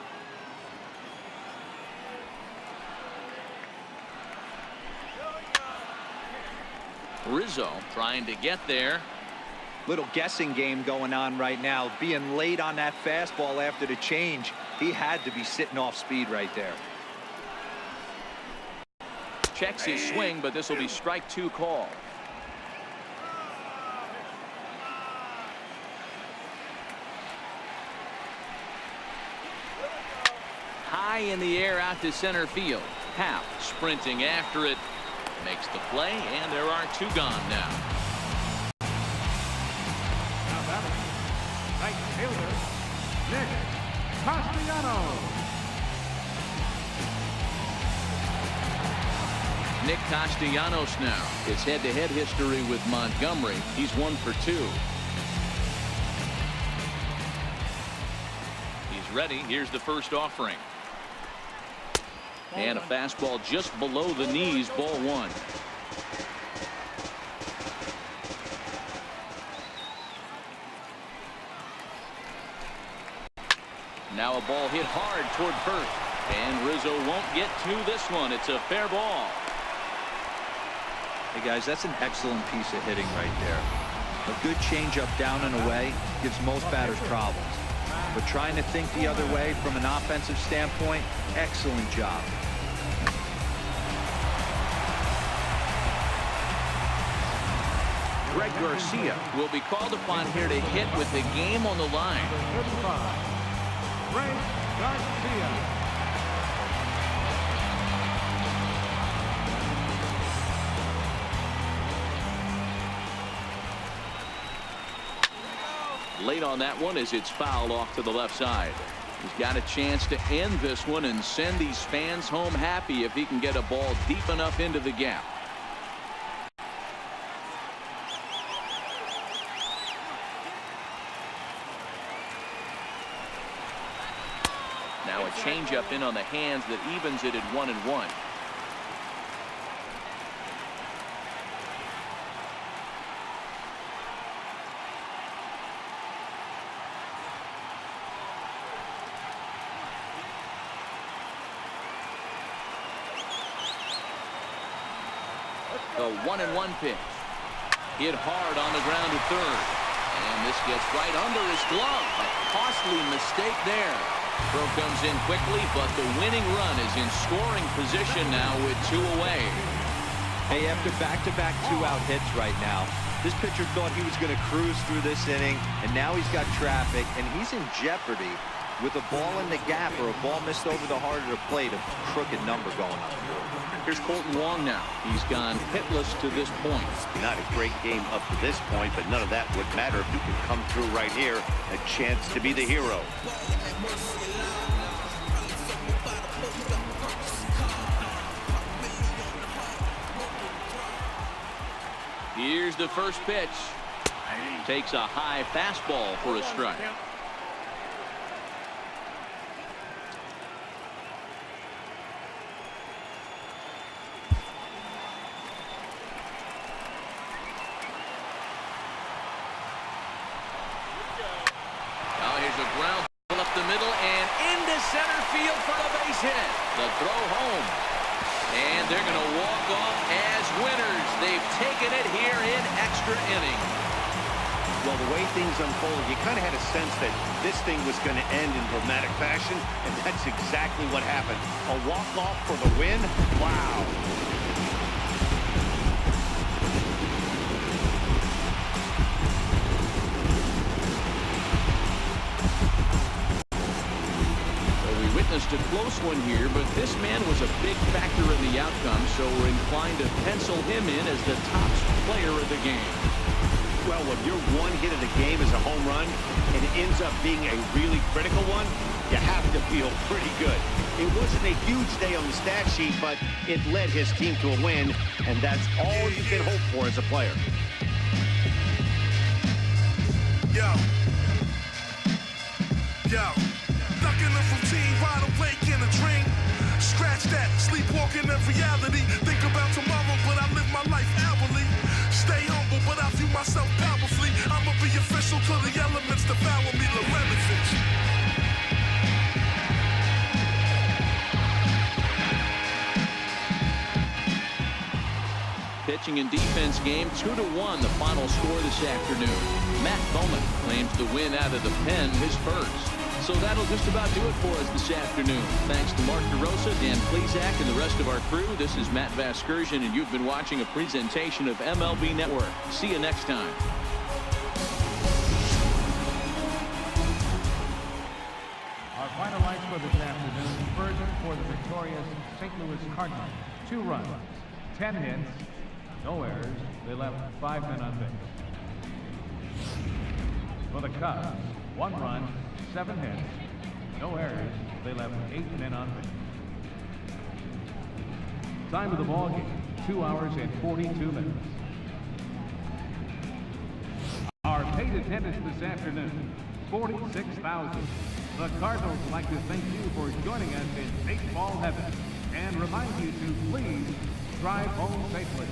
Rizzo trying to get there. Little guessing game going on right now. Being late on that fastball after the change. He had to be sitting off speed right there. Checks his swing, but this will be strike 2 call. High in the air out to center field. Happ sprinting after it. Makes the play, and there are 2 gone now. Now batting, right fielder, Nick Castellanos. Nick Castellanos now. His head-to-head history with Montgomery. He's 1 for 2. He's ready. Here's the first offering. And a fastball just below the knees, ball 1. Now a ball hit hard toward first. And Rizzo won't get to this one. It's a fair ball. Hey guys, that's an excellent piece of hitting right there. A good changeup down and away gives most batters problems. But trying to think the other way from an offensive standpoint, excellent job. Greg Garcia will be called upon here to hit with the game on the line. 35, Greg Garcia. Late on that one as it's fouled off to the left side. He's got a chance to end this one and send these fans home happy if he can get a ball deep enough into the gap. Now a changeup in on the hands that evens it at 1-1. The 1-1 pitch. Hit hard on the ground to third. And this gets right under his glove. A costly mistake there. Throw comes in quickly, but the winning run is in scoring position now with 2 away. Hey, after back-to-back 2-out hits right now, this pitcher thought he was going to cruise through this inning, and now he's got traffic, and he's in jeopardy with a ball in the gap or a ball missed over the heart of the plate, a crooked number going on the board. Here's Colton Wong now. He's gone hitless to this point. Not a great game up to this point, but none of that would matter if you can come through right here. A chance to be the hero. Here's the first pitch. Takes a high fastball for a strike. Hit. The throw home. And they're going to walk off as winners. They've taken it here in extra innings. Well, the way things unfolded, you kind of had a sense that this thing was going to end in dramatic fashion, and that's exactly what happened. A walk-off for the win? Wow. A close one here, but this man was a big factor in the outcome, so we're inclined to pencil him in as the top player of the game. Well, when your one hit of the game is a home run and it ends up being a really critical one, you have to feel pretty good. It wasn't a huge day on the stat sheet, but it led his team to a win, and that's all you can hope for as a player. Yo. Stuck in a routine, wide awake in a dream. Scratch that, sleepwalking in reality. Think about tomorrow, but I live my life hourly. Stay humble, but I view myself powerfully. I'ma be official till the elements devour me. Lorenovich. Pitching and defense game 2-1, the final score this afternoon. Matt Bowman claims the win out of the pen, his first. So that'll just about do it for us this afternoon. Thanks to Mark DeRosa, Dan Plezak, and the rest of our crew. This is Matt Vasgersian, and you've been watching a presentation of MLB Network. See you next time. Our final lights for this afternoon. First for the victorious St. Louis Cardinals. 2 runs, 10 hits, no errors. They left 5 men on base. For the Cubs, 1 run, 7 hits, no errors. They left 8 men on base. Time of the ball game, 2 hours and 42 minutes. Our paid attendance this afternoon, 46,000. The Cardinals would like to thank you for joining us in baseball heaven and remind you to please drive home safely.